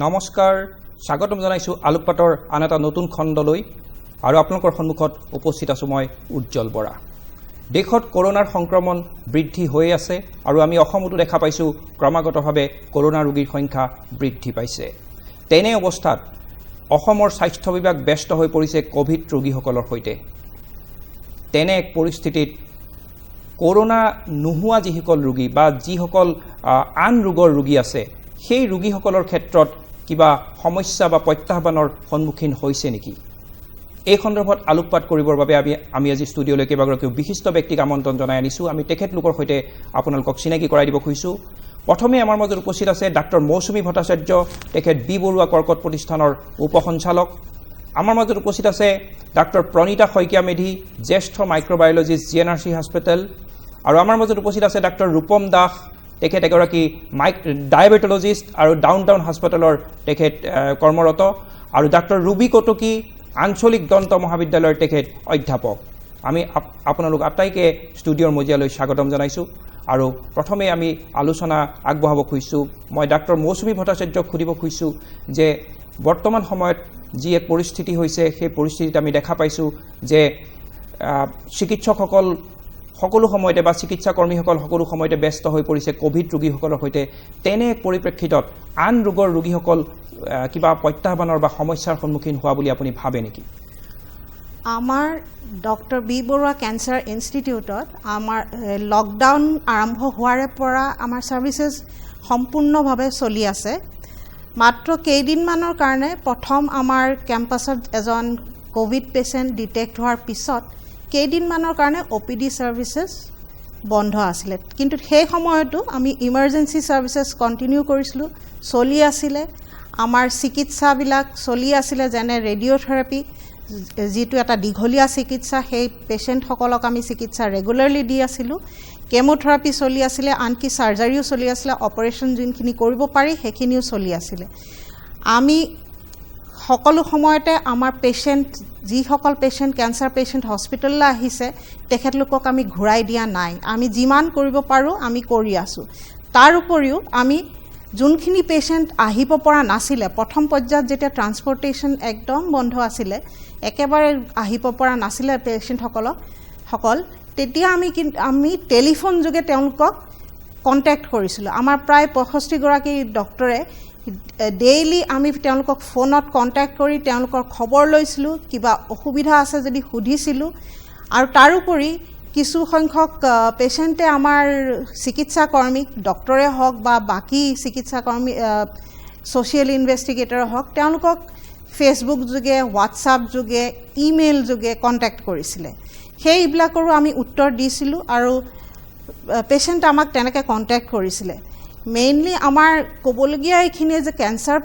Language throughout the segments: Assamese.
নমস্কাৰ স্বাগতম জনাইছো আলোকপাতৰ আন এটা নতুন খণ্ডলৈ আৰু আপোনালোকৰ সন্মুখত উপস্থিত আছো মই উজ্জ্বল বৰা দেশত কৰোনাৰ সংক্ৰমণ বৃদ্ধি হৈ আছে আৰু আমি অসমতো দেখা পাইছো ক্ৰমাগতভাৱে কৰোনা ৰোগীৰ সংখ্যা বৃদ্ধি পাইছে তেনে অৱস্থাত অসমৰ স্বাস্থ্য বিভাগ ব্যস্ত হৈ পৰিছে কোভিড ৰোগীসকলৰ সৈতে তেনে এক পৰিস্থিতিত কৰোনা নোহোৱা যিসকল ৰোগী বা যিসকল আন ৰোগৰ ৰোগী আছে সেই ৰোগীসকলৰ ক্ষেত্ৰত কিবা সমস্যা বা প্ৰত্যাহ্বানৰ সন্মুখীন হৈছে নেকি এই সন্দৰ্ভত আলোকপাত কৰিবৰ বাবে আমি আজি ষ্টুডিঅলৈ কেইবাগৰাকী বিশিষ্ট ব্যক্তিক আমন্ত্ৰণ জনাই আনিছো আমি তেখেতলোকৰ সৈতে আপোনালোকক চিনাকি কৰাই দিব খুজিছো প্ৰথমে আমাৰ মাজত উপস্থিত আছে ডাক্তৰ মৌচুমী ভট্টাচাৰ্য তেখেত বি বৰুৱা কৰ্কট প্ৰতিষ্ঠানৰ উপসঞ্চালক আমাৰ মাজত উপস্থিত আছে ডাক্তৰ প্ৰণীতা শইকীয়া মেধি জ্যেষ্ঠ মাইক্ৰোবায়োলজিষ্ট জিএনআৰচি হস্পিটেল আৰু আমাৰ মাজত উপস্থিত আছে ডাক্তৰ ৰূপম দাস তেখেত এগৰাকী ডায়েবেটলজিষ্ট আৰু ডাউনটাউন হস্পিটেলৰ তেখেত কৰ্মৰত আৰু ডাক্তৰ ৰুবি কটকী আঞ্চলিক দন্ত মহাবিদ্যালয়ৰ তেখেত অধ্যাপক আমি আপোনালোক আটাইকে ষ্টুডিঅ'ৰ মজিয়ালৈ স্বাগতম জনাইছো আৰু প্ৰথমে আমি আলোচনা আগবঢ়াব খুজিছো মই ডাক্তৰ মৌচুমী ভট্টাচাৰ্যক সুধিব খুজিছো যে বৰ্তমান সময়ত যি এক পৰিস্থিতি হৈছে সেই পৰিস্থিতিত আমি দেখা পাইছো যে চিকিৎসকসকল সকলো সময়তে বা চিকিৎসা কৰ্মীসকল সকলো সময়তে ব্যস্ত হৈ পৰিছে কোভিড ৰোগীসকলৰ সৈতে তেনে পৰিপ্ৰেক্ষিতত আন ৰোগৰ ৰোগীসকল কিবা প্ৰত্যাহ্বানৰ বা সমস্যাৰ সন্মুখীন হোৱা বুলি আপুনি ভাবে নেকি আমাৰ ডক্টৰ বি বৰুৱা কেঞ্চাৰ ইনষ্টিটিউটত আমাৰ লকডাউন আৰম্ভ হোৱাৰে পৰা আমাৰ সাৰ্ভিসেস সম্পূৰ্ণভাৱে চলি আছে মাত্ৰ কেইদিনমানৰ কাৰণে প্ৰথম আমাৰ কেম্পাছত এজন কোভিড পেশেন্ট ডিটেক্ট হোৱাৰ পিছত কেইদিনমানৰ কাৰণে ওপিডি সাৰ্ভিসেস বন্ধ আছিল কিন্তু সেই সময়তো আমি ইমাৰ্জেন্সি সাৰ্ভিসেস কন্টিনিউ কৰিছিলো চলি আছিল আমাৰ চিকিৎসাবিলাক চলি আছিল যেনে ৰেডিঅ'থেৰাপি যেটো এটা দীঘলীয়া চিকিৎসা সেই পেশেন্টসকলক আমি চিকিৎসা ৰেগুলাৰলি দি আছিলো কেমোথেৰাপি চলি আছিল আনকি সাৰ্জাৰীও চলি আছিল অপাৰেচন যিনখিনি কৰিব পাৰি হেখিনিও চলি আছিল আমি সকলো সময়তে আমাৰ পেশেন্ট যিসকল পেশেন্ট ক্যান্সাৰ পেশেন্ট হস্পিটেললৈ আহিছে তেখেতলোকক আমি ঘূৰাই দিয়া নাই আমি যিমান কৰিব পাৰো আমি কৰি আছো তাৰ উপৰিও আমি যোনখিনি পেশেন্ট আহিব পৰা নাছিল প্ৰথম পৰ্যায়ত যেতিয়া ট্ৰান্সপৰ্টেশন একদম বন্ধ আছিল একেবাৰে আহিব পৰা নাছিল পেশেন্টসকল তেতিয়া আমি টেলিফোন যোগে তেওঁলোকক কন্টাক্ট কৰিছিল আমাৰ প্ৰায় 65 গৰাকী ডক্টৰে ডেইলি আমি তেওঁলোকক ফোনত কন্টাক্ট কৰি তেওঁলোকৰ খবৰ লৈছিলো কিবা অসুবিধা আছে যদি সুধিছিলো আৰু তাৰ উপৰি কিছু সংখ্যক পেশেন্টে আমাৰ চিকিৎসা কৰ্মী ডক্টৰে হওক বা বাকি চিকিৎসা কৰ্মী সোশ্যাল ইনভেষ্টিগেটৰ হওক তেওঁলোকক ফেসবুক যোগে হোৱাটছআপ যোগে ইমেইল যোগে কন্টাক্ট কৰিছিল সেইবিলাকৰো আমি উত্তৰ দিছিলো আৰু পেশেন্ট আমাক তেনেকৈ কন্টাক্ট কৰিছিল মেইনলি আমাৰ কোবলগিয়া এইখিনি যে ক্যান্সাৰ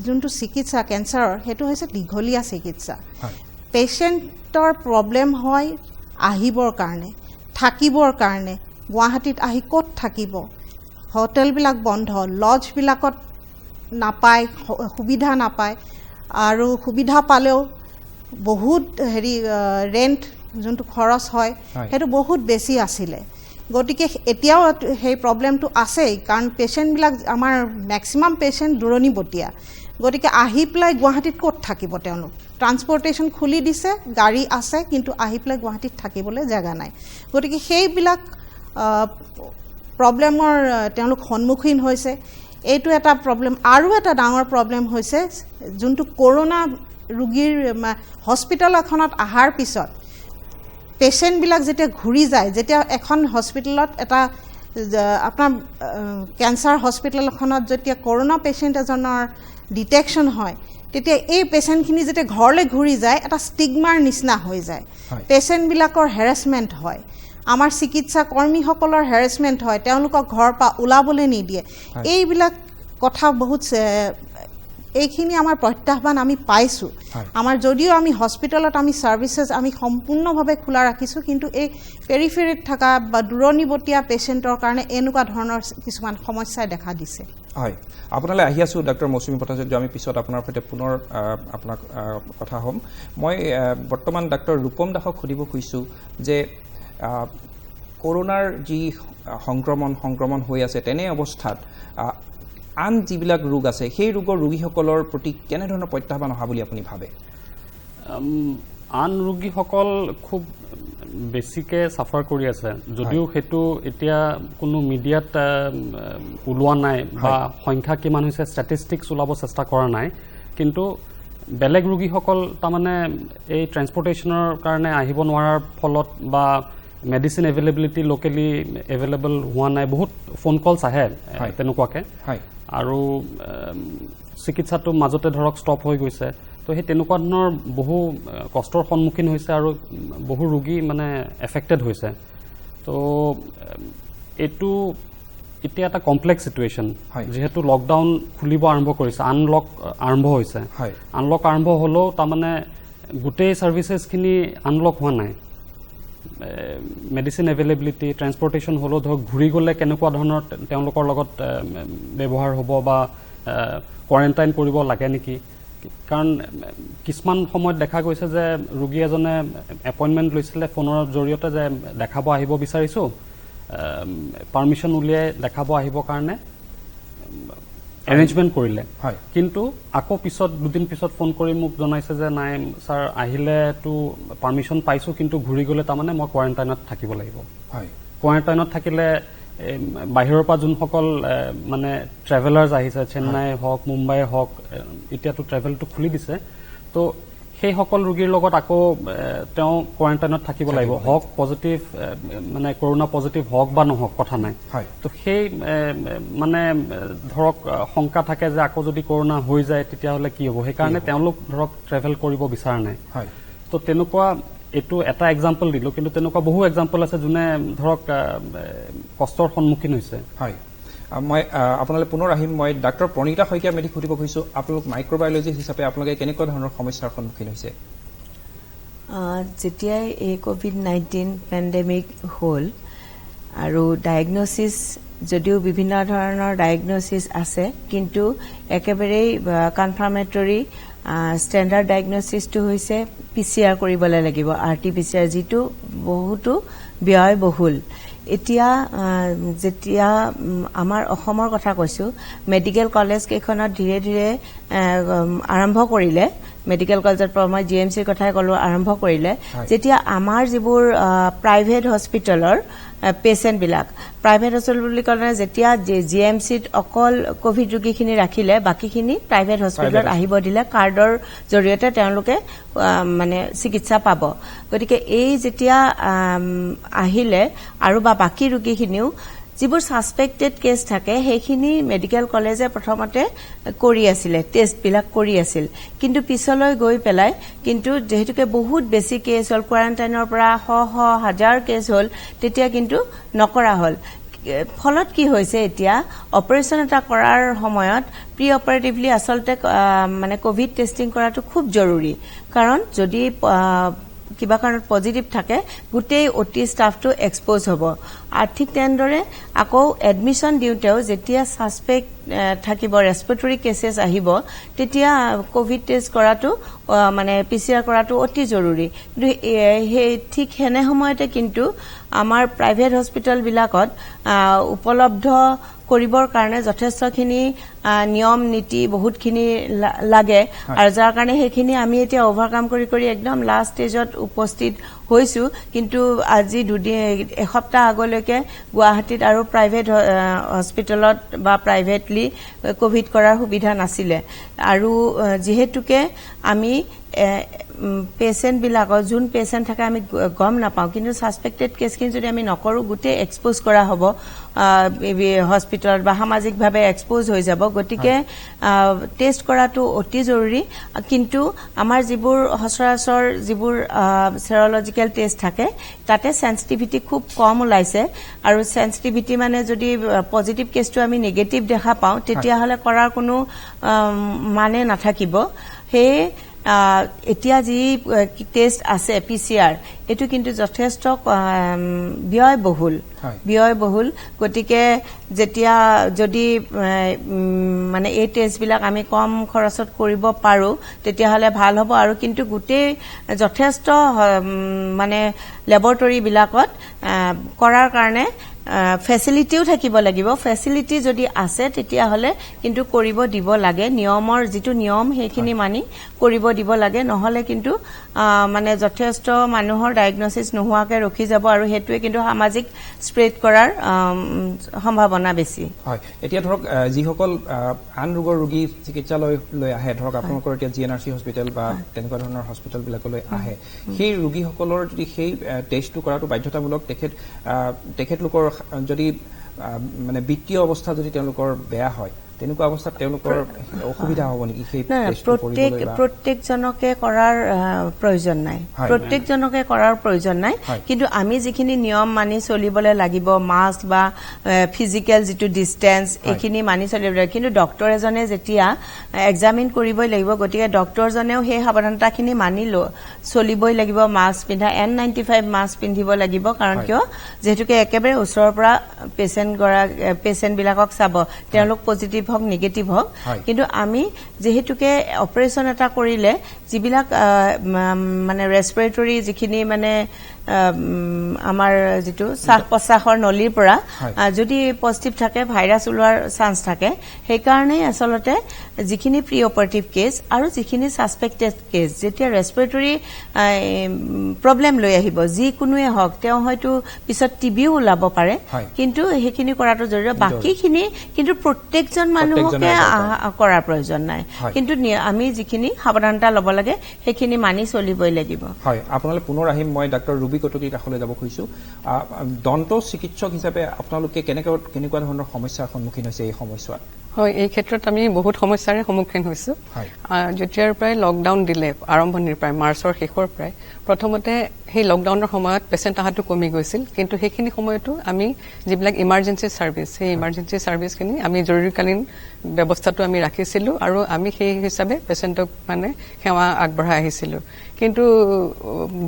যোনটো চিকিৎসা ক্যান্সাৰৰ হেতু হৈছে দীঘলীয়া চিকিৎসা পেশেন্টৰ প্ৰবলেম হয় আহিবৰ কাৰণে থাকিবৰ কাৰণে গুৱাহাটীত আহি ক'ত থাকিব হোটেলবিলাক বন্ধ লজবিলাকত নাপায় সুবিধা নাপায় আৰু সুবিধা পালেও বহুত ৰেন্ট যোনটো খৰচ হয় হেতু বহুত বেছি আছিল গটিকে এতিয়াও সেই প্ৰবলেমটো আছে কাৰণ পেশেন্টবিলাক আমাৰ ম্যাক্সিমাম পেশেন্ট দুৰণীবতীয়া গটিকে আহি প্লাই গুৱাহাটীত ক'ত থাকিব তেওঁলোক ট্ৰান্সপৰ্টেশন খুলি দিছে গাড়ী আছে কিন্তু আহি প্লাই গুৱাহাটীত থাকিবলৈ জায়গা নাই গটিকে সেইবিলাক প্ৰবলেমৰ তেওঁলোক সন্মুখীন হৈছে এইটো এটা প্ৰবলেম আৰু এটা ডাঙৰ প্ৰবলেম হৈছে যোনটো কৰোনা ৰোগীৰ হস্পিটেল এখনত আহাৰ পিছত পেশেন্ট বিলাক যেতিয়া ঘুৰি যায় যেতিয়া এখন হস্পিটেলত এটা আপোনাৰ ক্যান্সাৰ হস্পিটেলখনত যেতিয়া কৰোনা পেশেন্ট এজনৰ ডিটেকশন হয় তেতিয়া এই পেশেন্টখিনি যেতিয়া ঘৰলৈ ঘুৰি যায় এটা ষ্টিগমাৰ নিচিনা হৈ যায় পেশেন্ট বিলাকৰ হেৰাসমেন্ট হয় আমাৰ চিকিৎসা কৰ্মীসকলৰ হেৰাসমেন্ট হয় তেওঁলোকক ঘৰৰ পৰা ওলাবলৈ নিদিয়ে এইবিলাক কথা বহুত এইখিনি আমাৰ প্ৰত্যাহ্বান আমি পাইছো আমাৰ যদিও আমি হস্পিটেলত আমি সাৰ্ভিসেস আমি সম্পূৰ্ণভাৱে খোলা ৰাখিছো কিন্তু এই পেৰিফেৰিত থকা বা দুৰণীবতীয়া পেশেন্টৰ কাৰণে এনেকুৱা ধৰণৰ কিছুমান সমস্যাই দেখা দিছে হয় আপোনালৈ আহি আছো ডক্টৰ মৌচুমী ভট্টাচাৰ্য আমি পিছত আপোনাৰ সৈতে পুনৰ আপোনাক কথা হ'ম মই বৰ্তমান ডক্টৰ ৰূপম দাসক সুধিব খুজিছো যে কৰোনাৰ যি সংক্ৰমণ হৈ আছে তেনে অৱস্থাত আন যিবিলাক ৰোগ আছে সেই ৰোগৰ ৰোগীসকলৰ প্ৰতি কেনে ধৰণৰ প্ৰত্যাহ্বান অহা বুলি আপুনি ভাবে আন ৰোগীসকল খুব বেছিকে সাফাৰ কৰি আছে যদিও হেতু এতিয়া কোনো মিডিয়াত ওলোৱা নাই বা সংখ্যা কিমান হৈছে ষ্টেটিষ্টিক্স ওলাব চেষ্টা কৰা নাই কিন্তু বেলেগ ৰোগীসকল তাৰমানে এই ট্ৰান্সপৰ্টেশনৰ কাৰণে আহিব নোৱাৰাৰ ফলত বা মেডিচিন এভেইলেবিলিটি লোকেলি এভেইলেবল হোৱা নাই বহুত ফোন কলছ আহে তেনেকুৱাকে আৰু চিকিৎসাটো মাজতে ধৰক ষ্টপ হৈ গৈছে তো সেই তেনেকুৱা ধৰণৰ বহু কষ্টৰ সন্মুখীন হৈছে আৰু বহু ৰোগী মানে এফেক্টেড হৈছে তো এটো এতিয়া এটা কমপ্লেক্স সিচুৱেশন যেহেতু লকডাউন খুলিব আৰম্ভ কৰিছে আনলক আৰম্ভ হৈছে আনলক আৰম্ভ হলো তাৰমানে গোটেই সাৰ্ভিসেছ খিনি আনলক হোৱা নাই মেডিচিন এভেইলেবিলিটি ট্ৰান্সপৰ্টেশন হলো ধৰক ঘুৰি গলে কেনেকুৱা ধৰণৰ তেওঁলোকৰ লগত ব্যৱহাৰ হ'ব বা কোৱাৰেণ্টাইন কৰিব লাগে নেকি কাৰণ কিছুমান সময়ত দেখা গৈছে যে ৰোগী এজনে এপইন্টমেন্ট লৈছিলে ফোনৰ জৰিয়তে যে দেখাব আহিব বিচাৰিছো পাৰমিশন উলিয়াই দেখাব আহিব কাৰণে এৰেঞ্জমেন্ট কৰিলে কিন্তু আকৌ পিছত দুদিন পিছত ফোন কৰি মোক জনাইছে যে নাই স্যাৰ আহিলে তো পাৰমিশন পাইছো কিন্তু ঘুৰি গলে তাৰমানে মই কোৱাৰেণ্টাইনত থাকিব লাগিব কোৱাৰেণ্টাইনত থাকিলে বাহিৰৰ পৰা যোনসকল মানে ট্ৰেভেলাৰ্ছ আহিছে চেন্নাই হওক মুম্বাই হওক এতিয়াতো ট্ৰেভেলটো খুলি দিছে তো সেই সকল ৰোগীৰ লগত আকৌ তেওঁ কোৱাৰেণ্টাইনত থাকিব লাগিব হওক পজিটিভ মানে কৰোনা পজিটিভ হওক বা নহওক কথা নাই তো সেই মানে ধৰক শংকা থাকে যে আকৌ যদি কৰোনা হৈ যায় তেতিয়া হলে কি হ'ব সেই কাৰণে তেওঁলোক ধৰক ট্ৰেভেল কৰিব বিচাৰা নাই তো তেনেকুৱা এটো এটা এক্সাম্পল দিলো কিন্তু তেনেকুৱা বহু এক্সাম্পল আছে যোনে ধৰক কষ্টৰ সন্মুখীন হৈছে মই আপোনালৈ পুনৰ আহিম মই ডাক্তৰ প্ৰণীতা শইকীয়া মেধি খুদিব খুজিছো আপোনালোক মাইক্ৰোবায়োলজিষ্ট হিচাপে আপোনালোকে কেনেকুৱা ধৰণৰ সমস্যাৰ সন্মুখীন হৈছে যেতিয়াই এই কোভিড-19 পেণ্ডেমিক হ'ল আৰু ডায়াগনোচিছ যদিও বিভিন্ন ধৰণৰ ডায়াগনোচিছ আছে কিন্তু একেবাৰে কনফাৰ্মেটৰি ষ্টেণ্ডাৰ্ড ডায়াগনোচিছটো হৈছে পিচিআৰ কৰিবলৈ লাগিব আৰটিপিচিআৰ যিটো বহুতো ব্যয়বহুল এতিয়া যেতিয়া আমাৰ অসমৰ কথা কৈছো মেডিকেল কলেজ কেইখনত ধীৰে ধীৰে আৰম্ভ কৰিলে মেডিকেল কলেজৰ পৰা মই জিএমচিৰ কথাই কলো আৰম্ভ কৰিলে যেতিয়া আমাৰ যিবোৰ প্ৰাইভেট হস্পিটেলৰ পেশেন্ট বিলাক প্ৰাইভেট হস্পিটেল বুলি ক'লে যেতিয়া জিএমচিত অকল কোভিড ৰোগীখিনি ৰাখিলে বাকিখিনি প্ৰাইভেট হস্পিটেলত আহিব দিলে কাৰ্ডৰ জৰিয়তে তেওঁলোকে মানে চিকিৎসা পাব গতিকে এই যেতিয়া আহিলে আৰু বাকি ৰোগীখিনিও যিবোৰ সাসপেক্টেড কেস থাকে সেইখিনি মেডিকেল কলেজে প্ৰথমতে কৰি আছিল টেষ্ট বিলাক কৰি আছিল কিন্তু পিছলৈ গৈ পেলাই কিন্তু যেহেতুকে বহুত বেছি কেস হল কোৱাৰেণ্টাইনৰ পৰা হাজাৰ কেস হল তেতিয়া কিন্তু নকৰা হল ফলত কি হৈছে এতিয়া অপাৰেশন এটা কৰাৰ সময়ত প্ৰি অপাৰেটিভলি আসলতে মানে কোভিড টেস্টিং কৰাটো খুব জৰুৰী কাৰণ যদি কিবা কাৰণত পজিটিভ থাকে গুটেই ওটি স্টাফটো এক্সপোজ হ'ব আৰু ঠিক তেনেদৰে আকৌ এডমিশন দিওতেও যেতিয়া সাসপেক্ট থাকিব ৰেসপিৰেটৰি কেसेस আহিব তেতিয়া কোভিড টেষ্ট কৰাটো মানে পিচিআৰ কৰাটো অতি জৰুৰী কিন্তু ঠিক হেনে সময়তে কিন্তু আমাৰ প্ৰাইভেট হস্পিটেল বিলাকত উপলব্ধ কৰিবৰ কাৰণে যথেষ্টখিনি নিয়ম নীতি বহুতখিনি লাগে আৰু যাৰ কাৰণে সেইখিনি আমি এতিয়া ওভাৰকাম কৰি একদম লাষ্ট ষ্টেজত উপস্থিত হৈছো কিন্তু আজি এসপ্তাহ আগলৈকে গুৱাহাটীত আৰু প্ৰাইভেট হস্পিটেলত বা প্ৰাইভেটলি কোভিড কৰাৰ সুবিধা নাছিলে আৰু যেহেতুকে আমি পেশেন্ট বিলাকৰ যোন পেশেন্ট থাকে আমি গম নাপাও কিন্তু সাসপেক্টেড কেছখিনি যদি আমি নকৰো গুটে এক্সপোজ কৰা হ'ব হস্পিটেল বা সামাজিকভাৱে এক্সপোজ হৈ যাব গতিকে টেষ্ট কৰাটো অতি জৰুৰী কিন্তু আমাৰ যিবোৰ সচৰাচৰ যিবোৰ সেৰলজিক্যাল টেষ্ট থাকে তাতে সেনসিটিভিটি খুব কম ওলাইছে আৰু সেনসিটিভিটি মানে যদি পজিটিভ কেছটো আমি নেগেটিভ দেখা পাও তেতিয়া হলে কৰাৰ কোনো মানে নাথাকিব হে এতিয়া যি টেষ্ট আছে পিচিআৰ এটো কিন্তু যথেষ্ট ব্যয়বহুল গতিকে যেতিয়া যদি মানে এই টেষ্ট বিলাক আমি কম খৰচত কৰিব পাৰো তেতিয়া হলে ভাল হ'ব আৰু কিন্তু গুটেই যথেষ্ট মানে ল্যাবৰেটৰী বিলাকত কৰাৰ কাৰণে ফেচিলিটিও থাকিব লাগিব ফেচিলিটি যদি আছে তেতিয়াহ'লে কিন্তু কৰিব দিব লাগে নিয়মৰ যিটো নিয়ম সেইখিনি মানি কৰিব দিব লাগে নহলে কিন্তু মানে যথেষ্ট মানুহৰ ডায়াগনচিছ নোহোৱাকে ৰখি যাব আৰু হেতুৱে কিন্তু সামাজিক স্প্ৰেড কৰাৰ সম্ভাৱনা বেছি হয় এতিয়া ধৰক যিসকল আন ৰোগৰ ৰোগী চিকিৎসালয়লৈ আহে ধৰক আপোনালোকৰ এতিয়া জিএনআৰচি হস্পিটেল বা তেনেকুৱা ধৰণৰ হস্পিটেলবিলাকলৈ আহে সেই ৰোগীসকলৰ যদি সেই টেষ্টটো কৰাটো বাধ্যতামূলক তেখেতলোকৰ যদি মানে বিত্তীয় অৱস্থা যদি তেওঁলোকৰ বেয়া হয় তেনেকুৱা অৱস্থাত তেওঁলোকৰ অসুবিধা হ'ব নেকি সেই টেষ্টটো কৰিবলৈ প্ৰত্যেকজনকে কৰাৰ প্ৰয়োজন নাই প্ৰত্যেকজনকে কৰাৰ প্ৰয়োজন নাই কিন্তু আমি যিখিনি নিয়ম মানি চলিবলৈ লাগিব মাস্ক বা ফিজিক্যাল যিটো ডিস্টেন্স এইখিনি মানি চলিব লাগিব কিন্তু ডক্টৰ এজনে যেতিয়া এক্সামিন কৰিবই লাগিব গতিকে ডক্টৰজনেও সেই সাৱধানতাখিনি মানি চলিবই লাগিব মাস্ক পিন্ধা N95 মাস্ক পিন্ধিব লাগিব কাৰণ কিয় যেহেতুকে একেবাৰে ওচৰৰ পৰা পেচেণ্ট বিলাকক চাব তেওঁলোক পজিটিভ হক নেগেটিভ হক কিন্তু আমি যেহেতুকে অপাৰেশন এটা কৰিলে যিবিলাক মানে ৰেসপিৰেটৰি যিখিনি মানে আমাৰ যেটো শ্বাস প্ৰশ্বাসৰ নলীৰ পৰা যদি পজিটিভ থাকে ভাইৰাছ ওলোৱাৰ চান্স থাকে সেই কাৰণে আসলতে যিখিনি প্ৰি অপাৰেটিভ কেছ আৰু যিখিনি সাসপেক্টেড কেছ যেতিয়া ৰেসপিৰেটৰি প্ৰবলেম লৈ আহিব যি কোনোৱে হক তেওঁ হয়তো পিছত টিবিও ওলাব পাৰে কিন্তু হেখিনি কৰাটো জৰুৰী বাকিখিনি কিন্তু প্ৰত্যেকজন মানুহকে কৰাৰ প্ৰয়োজন নাই কিন্তু আমি যিখিনি সাৱধানতা ল'ব লাগে হেখিনি মানি চলিবই লাগিব হয় আপোনালোকে পুনৰ আহিম মই ডক্টৰ ৰুবি কটকীৰ কাষলৈ যাব খুজিছো দন্ত চিকিৎসক হিচাপে আপোনালোকে কেনেকুৱা ধৰণৰ সমস্যাৰ সন্মুখীন হৈছে এই সময়ছোৱাত হয় এই ক্ষেত্ৰত আমি বহুত সমস্যাৰ সন্মুখীন হৈছো যেতিয়াৰ প্ৰায় লকডাউন দিলে আৰম্ভণিৰ প্ৰায় মাৰ্চৰ শেষৰ প্ৰায় প্ৰথমতে সেই লকডাউনৰ সময়ত পেচেণ্ট আহাটো কমি গৈছিল কিন্তু সেইখিনি সময়তো আমি যিবিলাক ইমাৰ্জেন্সি সাৰ্ভিস সেই ইমাৰ্জেন্সি সাৰ্ভিসখিনি আমি জৰুৰীকালীন ব্যৱস্থাটো আমি ৰাখিছিলো আৰু আমি সেই হিচাপে পেচেণ্টক মানে সেৱা আগবঢ়াই আহিছিলো কিন্তু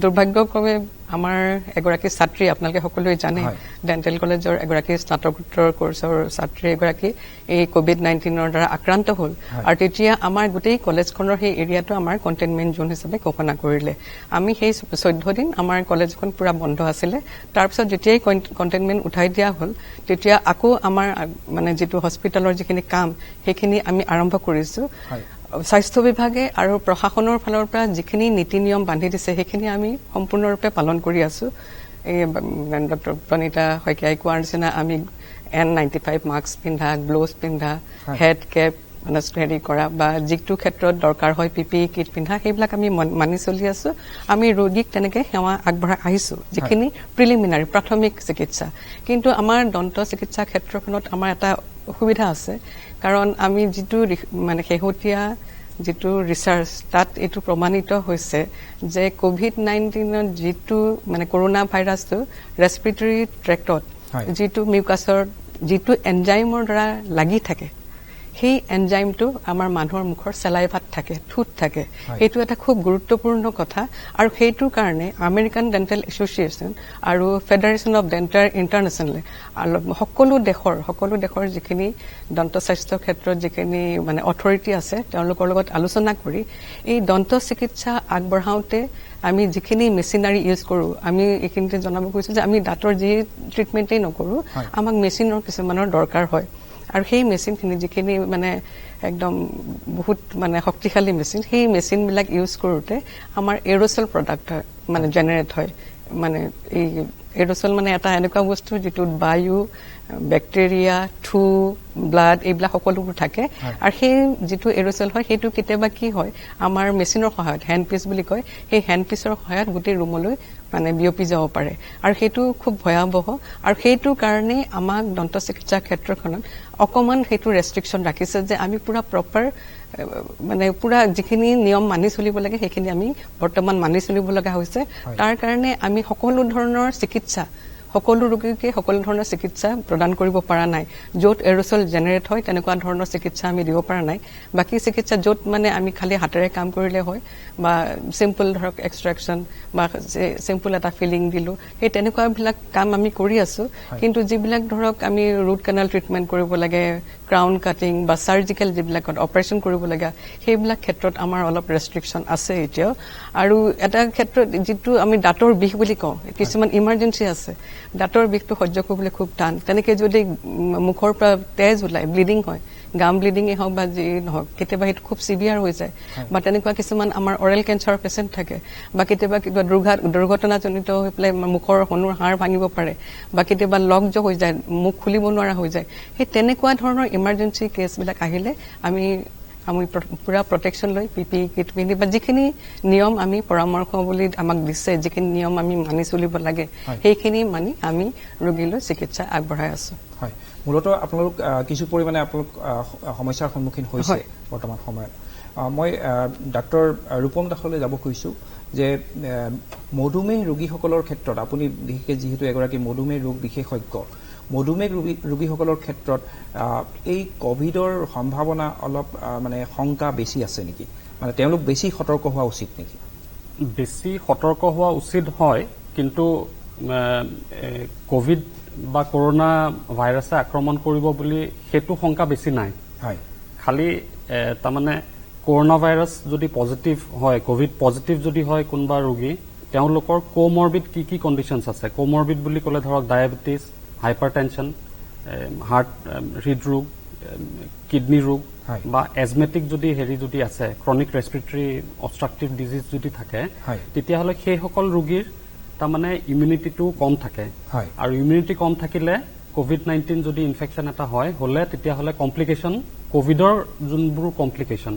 দুৰ্ভাগ্যক্ৰমে আমাৰ এগৰাকী ছাত্ৰী আপোনালোকে সকলোৱে জানে ডেন্টেল কলেজৰ এগৰাকী স্নাতকোত্তৰ কোৰ্চৰ ছাত্ৰী এগৰাকী এই কোভিড-19ৰ দ্বাৰা আক্ৰান্ত হ'ল আৰু তেতিয়া আমাৰ গোটেই কলেজখনৰ সেই এৰিয়াটো আমাৰ কণ্টেইনমেণ্ট জোন হিচাপে ঘোষণা কৰিলে আমি সেই 14 দিন আমাৰ কলেজখন পুৰা বন্ধ আছিলে তাৰ পিছত যেতিয়াই কণ্টেইনমেণ্ট উঠাই দিয়া হ'ল তেতিয়া আকৌ আমাৰ মানে যেটো হস্পিটেলৰ যিখিনি কাম সেইখিনি আমি আৰম্ভ কৰিছো স্বাস্থ্য বিভাগে আৰু প্ৰশাসনৰ ফালৰ পৰা যিখিনি নীতি নিয়ম বান্ধি দিছে সেইখিনি আমি সম্পূৰ্ণৰূপে পালন কৰি আছো এই ডক্টৰ প্ৰণিতা শইকীয়াই কোৱাৰ নিচিনা আমি N95 মাস্ক পিন্ধা গ্লোভছ পিন্ধা হেড কেপ হেৰি কৰা বা যিটো ক্ষেত্ৰত দৰকাৰ হয় PPE কিট পিন্ধা সেইবিলাক আমি মানি চলি আছো আমি ৰোগীক তেনেকে সেৱা আগবঢ়াই আহিছো যিখিনি প্ৰিলিমিনাৰী প্ৰাথমিক চিকিৎসা কিন্তু আমাৰ দন্ত চিকিৎসা ক্ষেত্ৰখনত আমাৰ এটা অসুবিধা আছে কাৰণ আমি যিটো মানে শেহতীয়া যেটো ৰিসাৰ্চ তাত এটো প্ৰমাণিত হৈছে যে কোভিড-19ৰ যেটো মানে কৰোনা ভাইৰাছটো ৰেসপিৰেটৰি ট্ৰেক্টত যেটো মিউকাছৰ যেটো এনজাইমৰ দ্বাৰা লাগি থাকে সেই এনজাইমটো আমাৰ মানুহৰ মুখৰ চেলাইভাত থাকে থুত থাকে হেতু এটা খুব গুৰুত্বপূৰ্ণ কথা আৰু হেতুৰ কাৰণে আমেৰিকান ডেন্টেল এছ'চিয়েচন আৰু ফেডাৰেশন অফ ডেন্টাল ইন্টাৰনেশ্যনেল সকলো দেশৰ যিখিনি দন্ত স্বাস্থ্য ক্ষেত্ৰত যিখিনি মানে অথৰিটি আছে তেওঁলোকৰ লগত আলোচনা কৰি এই দন্ত চিকিৎসা আগবঢ়াওতে আমি যিখিনি মেচিনাৰী ইউজ কৰো আমি এইখিনিতে জনাব কৈছো যে আমি দাঁতৰ যি ট্ৰিটমেণ্টেই নকৰো আমাক মেচিনৰ কিছুমানৰ দৰকাৰ হয় আৰু সেই মেচিনখিনি যিখিনি মানে একদম বহুত মানে শক্তিশালী মেচিন সেই মেচিনবিলাক ইউজ কৰোতে আমাৰ এৰোসল প্ৰডাক্ট মানে জেনাৰেট হয় মানে এই এৰোসল মানে এটা এনেকুৱা বস্তু যেটো বায়ু ব্যাকটেৰিয়া থু ব্লাড এইবিলাক সকলোবোৰ থাকে আৰু সেই যেটো এৰোসল হয় হেতু কেতিয়াবা কি হয় আমাৰ মেচিনৰ সহায়ত হ্যান্ড পিস বুলি কয় সেই হ্যান্ড পিসৰ সহায়ত গোটেই ৰুমলৈ মানে বিয়পি যাব পাৰে আৰু হেতু খুব ভয়াবহ আৰু হেতু কাৰণে আমাক দন্ত চিকিৎসা ক্ষেত্ৰখনত অকমান হেতু ৰেষ্ট্ৰিকশন ৰাখিছে যে আমি পুৰা প্ৰপাৰ মানে পুৰা যিখিনি নিয়ম মানি চলিব লাগে সেইখিনি আমি বৰ্তমান মানি চলিব লগা হৈছে তাৰ কাৰণে আমি সকলো ধৰণৰ চিকিৎসা সকলো ৰোগীকে সকলো ধৰণৰ চিকিৎসা প্ৰদান কৰিব পৰা নাই য'ত এৰোসল জেনাৰেট হয় তেনেকুৱা ধৰণৰ চিকিৎসা আমি দিব পৰা নাই বাকি চিকিৎসা য'ত মানে আমি খালি হাতেৰে কাম কৰিলে হয় বা সিম্পল ধৰক এক্সট্ৰাকশন বা সিম্পল এটা ফিলিং দিলো এই তেনেকুৱা বিলাক কাম আমি কৰি আছো কিন্তু যিবিলাক ধৰক আমি ৰুট কেনাল ট্ৰিটমেন্ট কৰিব লাগে ক্ৰাউন কাটিং বা সাৰ্জিক্যাল যিবিলাকত অপাৰেশন কৰিব লাগে সেইবিলাক ক্ষেত্ৰত আমাৰ অলপ ৰেষ্ট্ৰিকশন আছে এতিয়া আৰু এটা ক্ষেত্ৰত যেটো আমি দাঁতৰ বিষ বুলি কওঁ কিছুমান ইমাৰ্জেন্সি আছে দাঁতৰ বিষটো সহ্য কৰিবলৈ খুব টান তেনেকৈ যদি মুখৰ পৰা তেজ ওলায় ব্লিডিং হয় গাম ব্লিডিঙেই হওক বা যি নহওক কেতিয়াবা সেইটো খুব চিভিয়াৰ হৈ যায় বা তেনেকুৱা কিছুমান আমাৰ অৰেল কেঞ্চাৰৰ পেচেণ্ট থাকে বা কেতিয়াবা কিবা দুৰ্ঘটনাজনিত হৈ পেলাই মুখৰ হনুৰ হাড় ভাঙিব পাৰে বা কেতিয়াবা লকজ হৈ যায় মুখ খুলিব নোৱাৰা হৈ যায় সেই তেনেকুৱা ধৰণৰ ইমাৰ্জেঞ্চি কেছবিলাক আহিলে আমি পুৰা প্ৰটেকশ্যন লৈ PPE কিট পিন্ধি বা যিখিনি নিয়ম আমি পৰামৰ্শ বুলি আমাক দিছে যিখিনি নিয়ম আমি মানি চলিব লাগে সেইখিনি মানি আমি ৰোগীলৈ চিকিৎসা আগবঢ়াই আছো হয় মূলত আপোনালোক কিছু পৰিমাণে আপোনালোক সমস্যাৰ সন্মুখীন হৈছে বৰ্তমান সময়ত মই ডাক্তৰ ৰূপম দাসলৈ যাব খুজিছোঁ যে মধুমেহ ৰোগীসকলৰ ক্ষেত্ৰত আপুনি বিশেষকৈ যিহেতু এগৰাকী মধুমেহ ৰোগ বিশেষজ্ঞ মধুমেহ ৰোগীসকলৰ ক্ষেত্ৰত এই কোভিডৰ সম্ভাৱনা অলপ মানে শংকা বেছি আছে নেকি মানে তেওঁলোক বেছি সতৰ্ক হোৱা উচিত নেকি বেছি সতৰ্ক হোৱা উচিত হয় কিন্তু কোভিড বা কৰোনা ভাইৰাছে আক্ৰমণ কৰিব বুলি সেইটো শংকা বেছি নাই হয় খালি তাৰমানে কৰোনা ভাইৰাছ যদি পজিটিভ হয় কোভিড পজিটিভ যদি হয় কোনোবা ৰোগী তেওঁলোকৰ কোমৰবিড কি কণ্ডিশ্যনছ আছে কোমৰবিড বুলি ক'লে ধৰক ডায়েবেটিছ হাইপাৰটেনশ্যন হাৰ্ট হৃদৰোগ কিডনী ৰোগ বা এজমেটিক যদি যদি আছে ক্ৰনিক ৰেছপিৰেটৰী অবষ্ট্ৰাকটিভ ডিজিজ যদি থাকে তেতিয়াহ'লে সেইসকল ৰোগীৰ তাৰমানে ইমিউনিটিটো কম থাকে আৰু ইমিউনিটি কম থাকিলে COVID-19 যদি ইনফেকশ্যন এটা হয় হলে তেতিয়াহ'লে কমপ্লিকেশ্যন কোভিডৰ যোনবোৰ কমপ্লিকেশ্যন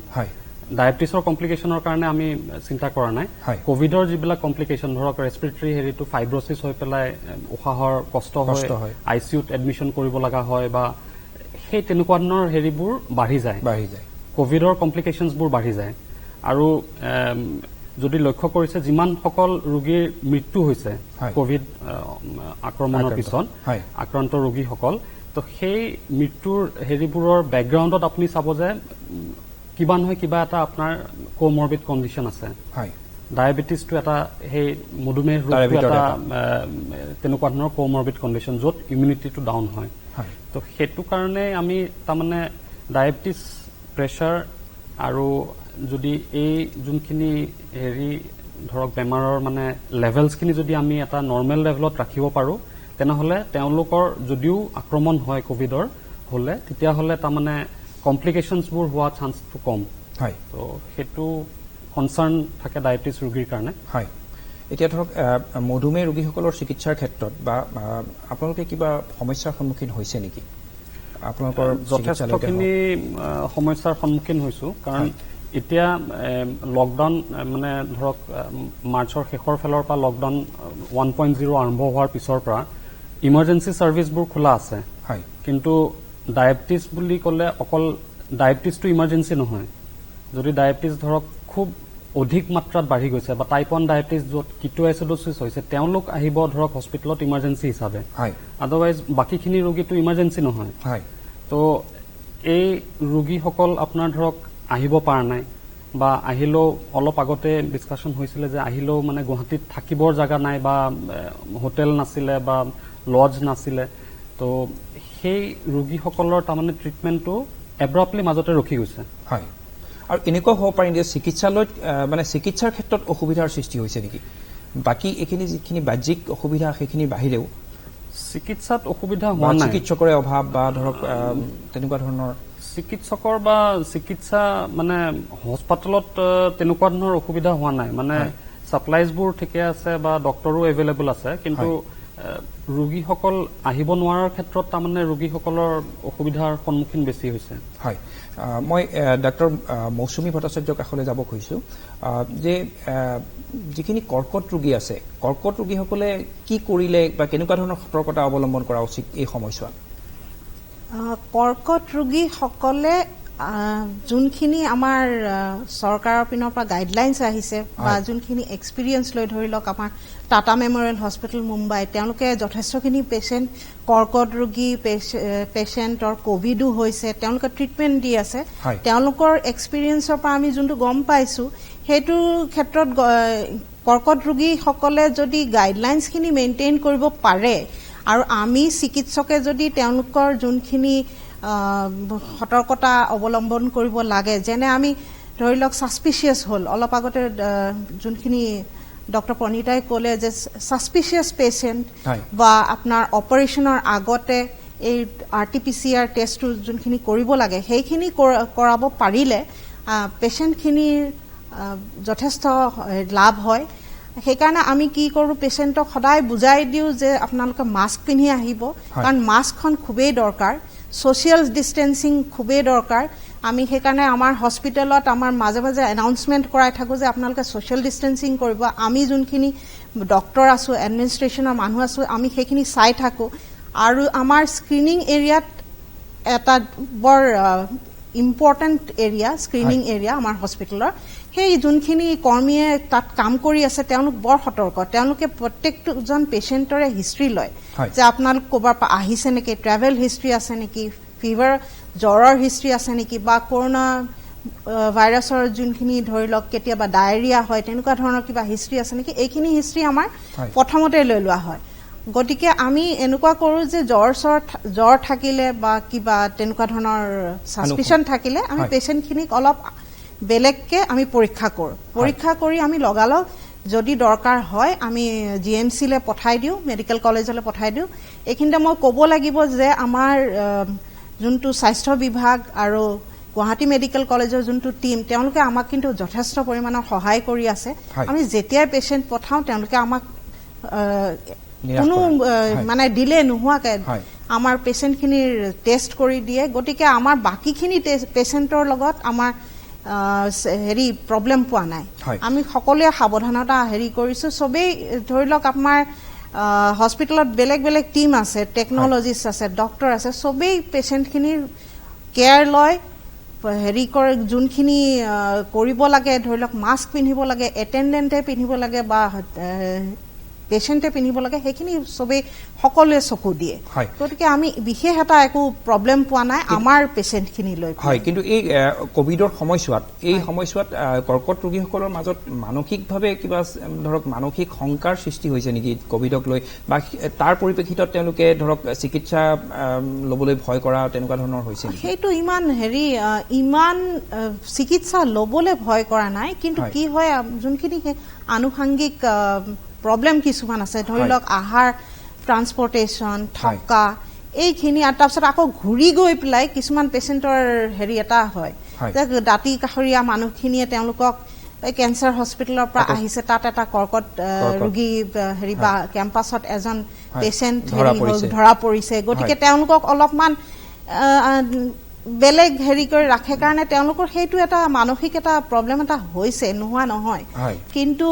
ডায়েবেটিছৰ কমপ্লিকেশ্যনৰ কাৰণে আমি চিন্তা কৰা নাই কোভিডৰ যিবিলাক কমপ্লিকেশ্যন ধৰক ৰেছপিৰেটৰী হেৰিটো ফাইব্ৰচিছ হৈ পেলাই উশাহৰ কষ্ট হয় ICUত এডমিশ্যন কৰিব লগা হয় বা সেই তেনেকুৱা ধৰণৰ হেৰিবোৰ বাঢ়ি যায় কোভিডৰ কমপ্লিকেশ্যনছবোৰ বাঢ়ি যায় আৰু যদি লক্ষ্য কৰিছে যিমান সকল ৰোগীৰ মৃত্যু হৈছে কোভিড আক্ৰমণৰ পিছত আক্ৰান্ত ৰোগীসকল তো সেই মৃত্যুৰ হেৰিবোৰৰ বেকগ্ৰাউণ্ডত আপুনি চাব যে কিবা নহয় কিবা এটা আপোনাৰ কোমৰবিড কণ্ডিশ্যন আছে ডায়েবেটিছটো এটা সেই মধুমেহ ৰোগটো এটা তেনেকুৱা ধৰণৰ কোমৰবিড কণ্ডিশ্যন য'ত ইমিউনিটিটো ডাউন হয় তো সেইটো কাৰণে আমি তাৰমানে ডায়েবেটিছ প্ৰেছাৰ আৰু যদি এই যোনখিনি হেৰি ধৰক বেমাৰৰ মানে লেভেলছখিনি যদি আমি এটা নৰ্মেল লেভেলত ৰাখিব পাৰোঁ তেনেহ'লে তেওঁলোকৰ যদিও আক্ৰমণ হয় কোভিডৰ হ'লে তেতিয়াহ'লে তাৰমানে কমপ্লিকেশ্যনছবোৰ হোৱা চান্সটো কম তো সেইটো কনচাৰ্ণ থাকে ডায়েবেটিছ ৰোগীৰ কাৰণে এতিয়া ধৰক মধুমেহ ৰোগীসকলৰ চিকিৎসাৰ ক্ষেত্ৰত বা আপোনালোকে কিবা সমস্যাৰ সন্মুখীন হৈছে নেকি আপোনালোকৰ যথেষ্টখিনি সমস্যাৰ সন্মুখীন হৈছোঁ কাৰণ এতিয়া লকডাউন মানে ধৰক মাৰ্চৰ শেষৰ ফালৰ পৰা লকডাউন 1.0 আৰম্ভ হোৱাৰ পিছৰ পৰা ইমাৰ্জেঞ্চি ছাৰ্ভিচবোৰ খোলা আছে কিন্তু ডায়েবেটিছ বুলি ক'লে অকল ডায়েবেটিছটো ইমাৰ্জেঞ্চি নহয় যদি ডায়েবেটিছ ধৰক খুব অধিক মাত্ৰাত বাঢ়ি গৈছে বা টাইপ 1 ডায়েবেটিছ য'ত কিটোএচিডোচিছ হৈছে তেওঁলোক আহিব ধৰক হস্পিটেলত ইমাৰ্জেঞ্চি হিচাপে আদাৰৱাইজ বাকীখিনি ৰোগীটো ইমাৰ্জেঞ্চি নহয় তো এই ৰোগীসকল আপোনাৰ ধৰক আহিব পৰা নাই বা আহিলেও অলপ আগতে ডিছকাশ্যন হৈছিলে যে আহিলেও মানে গুৱাহাটীত থাকিবৰ জাগা নাই বা হোটেল নাছিলে বা লজ নাছিলে তো সেই ৰোগীসকলৰ তাৰমানে ট্ৰিটমেণ্টটো এব্ৰাপ্টলি মাজতে ৰখি গৈছে আৰু এনেকুৱা হ'ব পাৰে যে চিকিৎসালয়ত মানে চিকিৎসাৰ ক্ষেত্ৰত অসুবিধাৰ সৃষ্টি হৈছে নেকি বাকী এইখিনি যিখিনি বাহ্যিক অসুবিধা সেইখিনি বাহিৰেও চিকিৎসাত অসুবিধা হোৱা নাই চিকিৎসকৰে অভাৱ বা ধৰক তেনেকুৱা ধৰণৰ চিকিৎসকৰ বা চিকিৎসা মানে হস্পিটেলত তেনেকুৱা ধৰণৰ অসুবিধা হোৱা নাই মানে ছাপ্লাইজবোৰ ঠিকে আছে বা ডক্টৰো এভেইলেবল আছে কিন্তু ৰোগীসকল আহিব নোৱাৰাৰ ক্ষেত্ৰত তাৰমানে ৰোগীসকলৰ অসুবিধাৰ সন্মুখীন বেছি হৈছে মই ডাক্তৰ মৌচুমী ভট্টাচাৰ্যৰ কাষলৈ যাব খুজিছোঁ যে যিখিনি কৰ্কট ৰোগী আছে কৰ্কট ৰোগীসকলে কি কৰিলে বা কেনেকুৱা ধৰণৰ সতৰ্কতা অৱলম্বন কৰা উচিত এই সময়ছোৱাত কৰ্কট ৰোগীসকলে যোনখিনি আমাৰ চৰকাৰৰ পিনৰ পৰা গাইডলাইনছ আহিছে বা যোনখিনি এক্সপিৰিয়েঞ্চ লৈ ধৰি লওক আমাৰ টাটা মেমৰিয়েল হস্পিটেল মুম্বাই তেওঁলোকে যথেষ্টখিনি পেচেণ্ট কৰ্কট ৰোগী পেচেণ্টৰ কোভিডো হৈছে তেওঁলোকে ট্ৰিটমেণ্ট দি আছে তেওঁলোকৰ এক্সপিৰিয়েঞ্চৰ পৰা আমি যোনটো গম পাইছোঁ সেইটো ক্ষেত্ৰত কৰ্কট ৰোগীসকলে যদি গাইডলাইনছখিনি মেইনটেইন কৰিব পাৰে আৰু আমি চিকিৎসকে যদি তেওঁলোকৰ যোনখিনি সতৰ্কতা অৱলম্বন কৰিব লাগে যেনে আমি ধৰি লওক ছাছপিচিয়াছ হ'ল অলপ আগতে যোনখিনি ডক্টৰ প্ৰণীতাই ক'লে যে সাসপিচিয়াছ পেশেন্ট হয়। বা আপোনাৰ অপাৰেশ্যনৰ আগতে এই RT-PCR টেষ্টটো যোনখিনি কৰিব লাগে সেইখিনি কৰাব পাৰিলে পেশেন্টখিনিৰ যথেষ্ট লাভ হয়। সেইকাৰণে আমি কি কৰোঁ, পেশেণ্টক সদায় বুজাই দিওঁ যে আপোনালোকে মাস্ক পিন্ধি আহিব, কাৰণ মাস্কখন খুবেই দৰকাৰ, ছ'চিয়েল ডিষ্টেন্সিং খুবেই দৰকাৰ। আমি সেইকাৰণে আমাৰ হস্পিটেলত আমাৰ মাজে মাজে এনাউন্সমেণ্ট কৰাই থাকোঁ যে আপোনালোকে ছ'চিয়েল ডিষ্টেন্সিং কৰিব। আমি যোনখিনি ডক্টৰ আছোঁ, এডমিনিষ্ট্ৰেশ্যনৰ মানুহ আছোঁ, আমি সেইখিনি চাই থাকোঁ। আৰু আমাৰ স্ক্ৰিনিং এৰিয়াত এটা বৰ ইম্পৰ্টেণ্ট এৰিয়া, স্ক্ৰিনিং এৰিয়া আমাৰ হস্পিটেলৰ, সেই যোনখিনি কৰ্মীয়ে তাত কাম কৰি আছে তেওঁলোক বৰ সতৰ্ক। তেওঁলোকে প্ৰত্যেকজন পেচেণ্টৰে হিষ্ট্ৰী লয় যে আপোনালোক ক'ৰবাৰ পৰা আহিছে নেকি, ট্ৰেভেল হিষ্ট্ৰী আছে নেকি, ফিভাৰ জ্বৰৰ হিষ্ট্ৰী আছে নেকি, বা কৰোণা ভাইৰাছৰ যোনখিনি ধৰি লওক কেতিয়াবা ডায়েৰিয়া হয় তেনেকুৱা ধৰণৰ কিবা হিষ্ট্ৰী আছে নেকি, এইখিনি হিষ্ট্ৰী আমাৰ প্ৰথমতে লৈ লোৱা হয়। গতিকে আমি এনেকুৱা কৰোঁ যে জ্বৰ থাকিলে বা কিবা তেনেকুৱা ধৰণৰ ছাছপিচন থাকিলে আমি পেচেণ্টখিনিক অলপ বেলেগকৈ আমি পৰীক্ষা কৰোঁ। পৰীক্ষা কৰি আমি লগালগ যদি দৰকাৰ হয় আমি GMC-লৈ পঠাই দিওঁ, মেডিকেল কলেজলৈ পঠাই দিওঁ। এইখিনিতে মই ক'ব লাগিব যে আমাৰ যোনটো স্বাস্থ্য বিভাগ আৰু গুৱাহাটী মেডিকেল কলেজৰ যোনটো টীম তেওঁলোকে আমাক কিন্তু যথেষ্ট পৰিমাণৰ সহায় কৰি আছে। আমি যেতিয়াই পেচেণ্ট পঠাওঁ তেওঁলোকে আমাক কোনো মানে ডিলে নোহোৱাকৈ আমাৰ পেচেণ্টখিনিৰ টেষ্ট কৰি দিয়ে। গতিকে আমাৰ বাকীখিনি পেচেণ্টৰ লগত আমাৰ প্ৰব্লেম পোৱা নাই। আমি সকলোৱে সাৱধানতা কৰিছোঁ। চবেই ধৰি লওক আমাৰ হস্পিটেলত বেলেগ বেলেগ টিম আছে, টেকনলজিষ্ট আছে, ডক্টৰ আছে, চবেই পেচেণ্টখিনিৰ কেয়াৰ লয়, কৰে। যোনখিনি কৰিব লাগে ধৰি লওক মাস্ক পিন্ধিব লাগে, এটেণ্ডেণ্টে পিন্ধিব লাগে বা পেচেণ্টে পিন্ধিব লাগে, সেইখিনি চবেই সকলোৱে চকু দিয়ে। গতিকে আমি বিশেষ এটা একো প্ৰব্লেম পোৱা নাই আমাৰ পেচেণ্টখিনি লৈ। হয়, কিন্তু এই কোভিডৰ সময়ছোৱাত কৰ্কট ৰোগীসকলৰ মাজত মানসিকভাৱে কিবা ধৰক মানসিক শংকাৰ সৃষ্টি হৈছে নেকি কোভিডক লৈ, বা তাৰ পৰিপ্ৰেক্ষিতত তেওঁলোকে ধৰক চিকিৎসা ল'বলৈ ভয় কৰা তেনেকুৱা ধৰণৰ হৈছে নেকি? সেইটো ইমান চিকিৎসা ল'বলৈ ভয় কৰা নাই, কিন্তু কি হয় যোনখিনি আনুষংগিক প্ৰব্লেম কিছুমান আছে, ধৰি লওক আহাৰ, ট্ৰান্সপৰ্টেশ্যন, থকা, এইখিনি। আৰু তাৰপিছত আকৌ ঘূৰি গৈ পেলাই কিছুমান পেচেণ্টৰ এটা হয় যে দাঁতি কাষৰীয়া মানুহখিনিয়ে তেওঁলোকক কেঞ্চাৰ হস্পিটেলৰ পৰা আহিছে, তাত এটা কৰ্কট ৰোগী বা কেম্পাছত এজন পেচেণ্ট ধৰা পৰিছে। গতিকে তেওঁলোকক অলপমান বেলেগ কৰি ৰাখে কাৰণে তেওঁলোকৰ সেইটো এটা মানসিক এটা প্ৰব্লেম এটা হৈছে, নোহোৱা নহয়। কিন্তু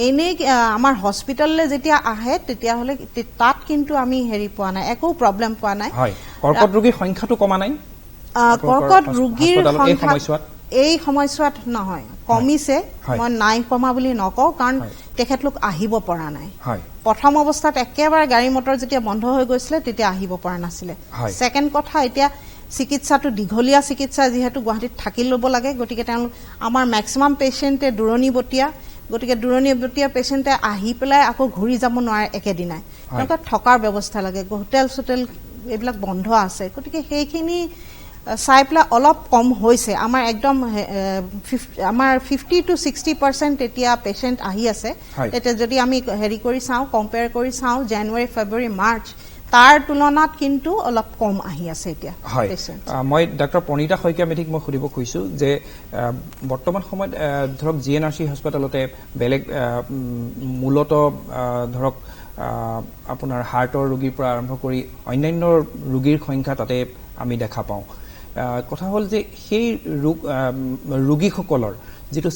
এনেই আমাৰ হস্পিটেললৈ যেতিয়া আহে তেতিয়াহ'লে তাত কিন্তু আমি পোৱা নাই, একো প্ৰব্লেম পোৱা নাই। কৰ্কট ৰোগীৰ সংখ্যাটো কমা নাই? কৰ্কট ৰোগীৰ সংখ্যা এই সময়ছোৱাত নহয়, কমিছে। মই নাই কমা বুলি নকওঁ, কাৰণ তেখেতলোক আহিব পৰা নাই। প্ৰথম অৱস্থাত একেবাৰে গাড়ী মটৰ যেতিয়া বন্ধ হৈ গৈছিলে তেতিয়া আহিব পৰা নাছিলে। ছেকেণ্ড কথা, এতিয়া চিকিৎসাটো দীঘলীয়া চিকিৎসা যিহেতু গুৱাহাটীত থাকি ল'ব লাগে, গতিকে তেওঁলোক আমাৰ মেক্সিমাম পেচেণ্টে দূৰণিবতীয়া, গতিকে দূৰণিবতীয়া পেচেণ্টে আহি পেলাই আকৌ ঘূৰি যাব নোৱাৰে একেদিনাই, তেওঁলোকে থকাৰ ব্যৱস্থা লাগে, হোটেল চোটেল এইবিলাক বন্ধ আছে। গতিকে সেইখিনি চাই পেলাই অলপ কম হৈছে। আমাৰ একদম আমাৰ 50 to 60% এতিয়া পেচেণ্ট আহি আছে। এতিয়া যদি আমি কৰি চাওঁ, কম্পেয়াৰ কৰি চাওঁ জানুৱাৰী, ফেব্ৰুৱাৰী, মাৰ্চ, তাৰ তুলনাত কিন্তু অলপ কম আহি আছে এতিয়া। মই ডক্টৰ প্ৰণীতা শইকীয়া মেধিক মই সুধিব খুজিছোঁ যে বৰ্তমান সময়ত ধৰক GNRC হস্পিটেলতে বেলেগ মূলত ধৰক আপোনাৰ হাৰ্টৰ ৰোগীৰ পৰা আৰম্ভ কৰি অন্যান্য ৰোগীৰ সংখ্যা তাতে আমি দেখা পাওঁ। কথা হ'ল যে সেই ৰোগীসকলৰ যিটো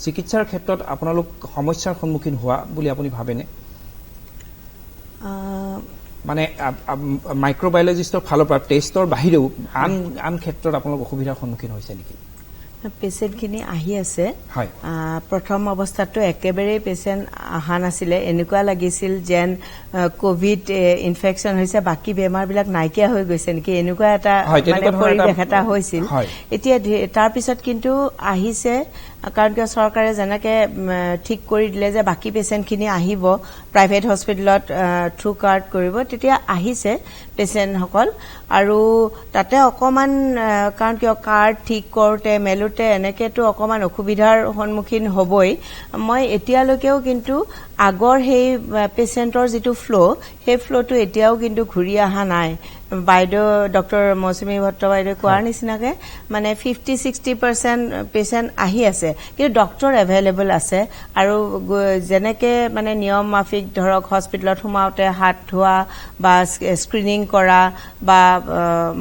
চিকিৎসাৰ ক্ষেত্ৰত আপোনালোক সমস্যাৰ সন্মুখীন হোৱা বুলি আপুনি ভাবেনে? মানে মাইক্ৰ'বায়'লজিষ্টৰ ফালৰ পৰা টেষ্টৰ বাহিৰেও আন ক্ষেত্ৰত আপোনালোক অসুবিধাৰ সন্মুখীন হৈছে নেকি? পেচেণ্টখিনি আহি আছে। প্ৰথম অৱস্থাতো একেবাৰেই পেচেণ্ট অহা নাছিলে, এনেকুৱা লাগিছিল যেন কোভিড ইনফেকশ্যন হৈছে, বাকী বেমাৰবিলাক নাইকিয়া হৈ গৈছে নেকি, এনেকুৱা এটা পৰিৱেশ এটা হৈছিল। এতিয়া তাৰপিছত কিন্তু আহিছে, কাৰণ কিয় চৰকাৰে যেনেকে ঠিক কৰি দিলে যে বাকী পেচেণ্টখিনি আহিব প্ৰাইভেট হস্পিটেলত থ্ৰু কাৰ্ড কৰিব, তেতিয়া আহিছে পেচেণ্টসকল আৰু তাতে অকণমান কাৰণ কিয় কাৰ্ড ঠিক কৰোঁতে মেলোতে এনেকেতো অকণমান অসুবিধাৰ সন্মুখীন হ'বই মই এতিয়ালৈকেও কিন্তু আগৰ সেই পেচেণ্টৰ যিটো সেই ফ্ল'টো এতিয়াও কিন্তু ঘূৰি অহা নাই বাইদেউ ডক্টৰ মৌচুমী ভট্ট বাইদেউ কোৱাৰ নিচিনাকে মানে 50-60% পেচেণ্ট আহি আছে কিন্তু ডক্টৰ এভেইলেবল আছে আৰু যেনেকে মানে নিয়ম মাফিক ধৰক হস্পিটেলত সোমাওতে হাত ধোৱা বা স্ক্ৰিনিং কৰা বা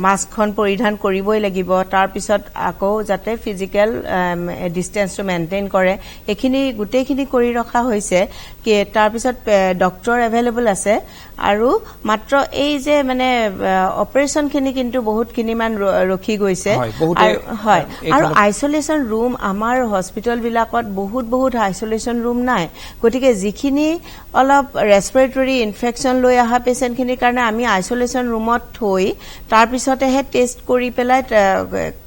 মাস্কখন পৰিধান কৰিবই লাগিব তাৰ পিছত আকৌ যাতে ফিজিক্যাল ডিষ্টেন্সটো মেইনটেইন কৰে এইখিনি গোটেইখিনি কৰি ৰখা হৈছে কি তাৰ পিছত ডক্টৰ এভেইলেবল আছে আৰু মাত্ৰ এই যে মানে অপাৰেশনখিনি কিন্তু বহুতখিনি মান ৰখি গৈছে হয় আৰু আইসোলেশন ৰুম আমাৰ হস্পিটেলবিলাকত বহুত আইসোলেশন ৰুম নাই গতিকে যিখিনি অলপ ৰেসপিৰেটৰী ইনফেকশন লৈ আহা পেচেণ্টখিনিৰ কাৰণে আমি আইসোলেশন ৰুমত থৈ তাৰ পিছতেহে টেষ্ট কৰি পেলাই